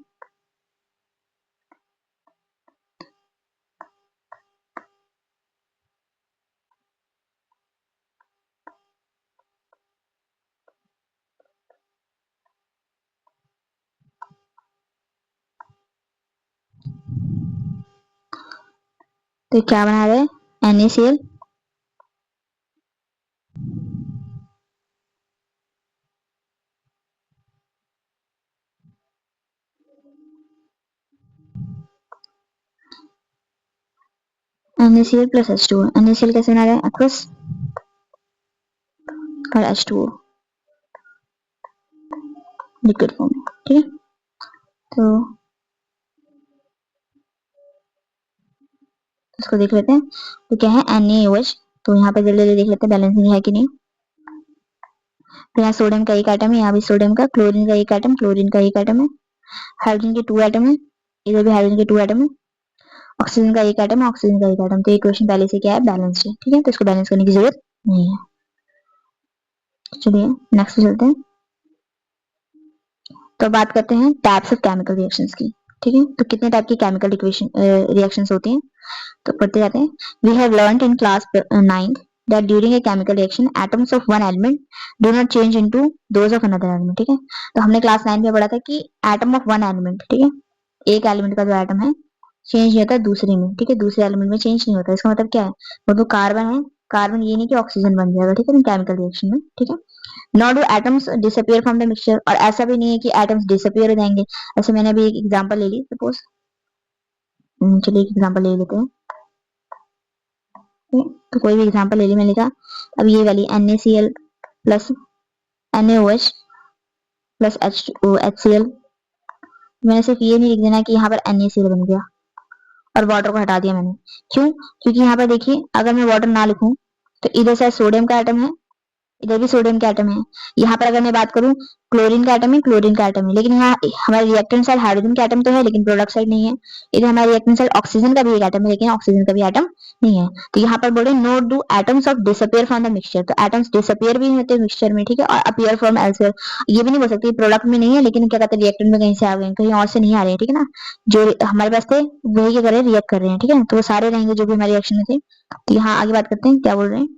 तो क्या बना रहे हैं, NaCl NaCl plus H2O। NaCl कैसे बना रहे हैं, aqueous और H2O लिक्विड फॉर्म में। ठीक है, तो इसको देख लेते हैं। तो क्या है, NaOH। तो यहाँ पे जल्दी जल्दी देख लेते हैं बैलेंसिंग है कि नहीं। तो यहाँ सोडियम का एक एटम है, यहाँ भी सोडियम का, क्लोरीन का एक एटम, क्लोरीन का एक एटम है, हाइड्रोजन के 2 एटम है, इधर भी हाइड्रोजन के 2 एटम है, ऑक्सीजन का एक एटम है, ऑक्सीजन का एक एटम। तो ये क्वेश्चन पहले से क्या है, बैलेंस्ड है। ठीक है, तो इसको बैलेंस करने की जरूरत नहीं है। चलिए नेक्स्ट चलते हैं। तो बात करते हैं टाइप्स ऑफ केमिकल रिएक्शंस की। ठीक है, तो कितने टाइप की केमिकल रिएक्शंस होती हैं, तो पढ़ते जाते हैं। We have learned in class 9th that during a chemical reaction atoms of one element do not change into those of another element। ठीक है, तो हमने क्लास 9 में पढ़ा था कि एटम ऑफ वन एलिमेंट, ठीक है, एक एलिमेंट का जो एटम है चेंज नहीं होता दूसरे में। ठीक है, दूसरे एलिमेंट में चेंज नहीं होता। इसका मतलब क्या है, वो तो कार्बन है, कार्बन ये नहीं कि ऑक्सीजन बन जाएगा। ठीक है, केमिकल रिएक्शन में। ठीक है, not do atoms disappear from the mixture, और ऐसा भी नहीं है कि एटम्स डिसअपियर हो जाएंगे। ऐसे मैंने अभी एक एग्जांपल ले ली सपोज, चलिए एक एग्जांपल ले लेते हैं। तो कोई भी एग्जांपल ले ली, मैंने लिखा अब ये वाली NaCl plus NaOH plus HCl। मैंने सिर्फ ये नहीं लिख देना कि यहाँ पर NaCl बन गया और वाटर को हटा दिया मैंने। क्यों, क्योंकि यहाँ पर देखिए अगर मैं वाटर ना लिखूं तो इधर से सोडियम का एटम है, इधर भी सोडियम का एटम है। यहाँ पर अगर मैं बात करूं क्लोरीन का एटम है, क्लोरीन का एटम है, लेकिन यहाँ हमारे रिएक्टेंट साइड हाइड्रोजन का एटम तो है लेकिन प्रोडक्ट साइड नहीं है। इधर हमारे रिएक्टेंट साइड ऑक्सीजन का भी एक एटम है लेकिन ऑक्सीजन का भी एटम नहीं है। तो यहाँ पर बोले note do atoms of disappear from the mixture. तो एटम्स डिसअपियर भी नहीं होते मिक्सचर में। ठीक है, और अपीयर फ्रॉम एल्सवेयर, ये भी नहीं बोल सकते प्रोडक्ट में नहीं है लेकिन क्या कहते हैं रिएक्टेंट में कहीं से आ गए, कहीं और से नहीं आ रहे हैं। ठीक है ना, जो हमारे पास थे वही क्या कर रहे हैं, रिएक्ट कर रहे हैं। ठीक है, तो वो सारे रहेंगे जो भी हमारे रिएक्शन में थे। तो यहाँ आगे बात करते हैं क्या बोल रहे हैं।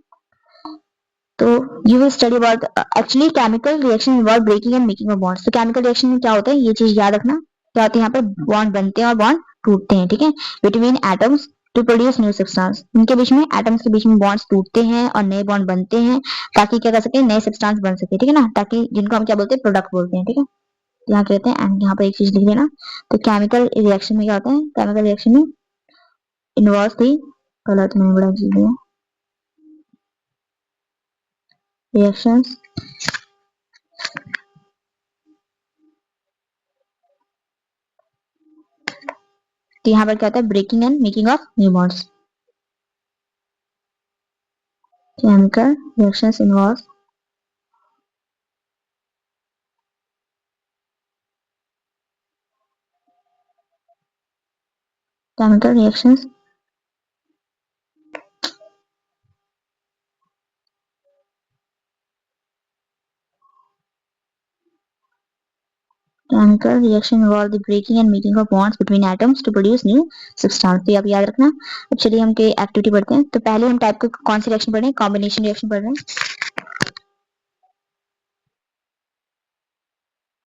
तो you will study about actually chemical reaction involve breaking and making of bonds. तो केमिकल रिएक्शन में क्या होता है, ये चीज याद रखना, क्या होती है यहाँ पर बॉन्ड बनते हैं और बॉन्ड टूटते हैं। ठीक है, between atoms to produce new substance. इनके बीच में एटम्स के बीच में बॉन्ड्स टूटते हैं और नए बॉन्ड बनते हैं ताकि क्या कर सके, नए सब्सटेंस बन सके। ठीक है ना, ताकि जिनको हम क्या बोलते हैं, प्रोडक्ट बोलते हैं। ठीक है, यहाँ कहते हैं एंड यहाँ पर एक चीज लिख देना। तो केमिकल रिएक्शन में क्या होता है, केमिकल रिएक्शन में इन्वॉल्व थी, गलत मैंने बड़ा चीज दिया, रिएक्शंस तो यहाँ पर क्या होता है, breaking and making of new bonds. Chemical reactions involve chemical reactions Chemical reaction involve the breaking and making of bonds between atoms to produce new substance. तो ये आप याद रखना। अब चलिए हम के एक्टिविटी पढ़ते हैं। तो पहले हम टाइप के कौन सी रिएक्शन पढ़ रहे हैं? कॉम्बिनेशन रिएक्शन पढ़ रहे हैं।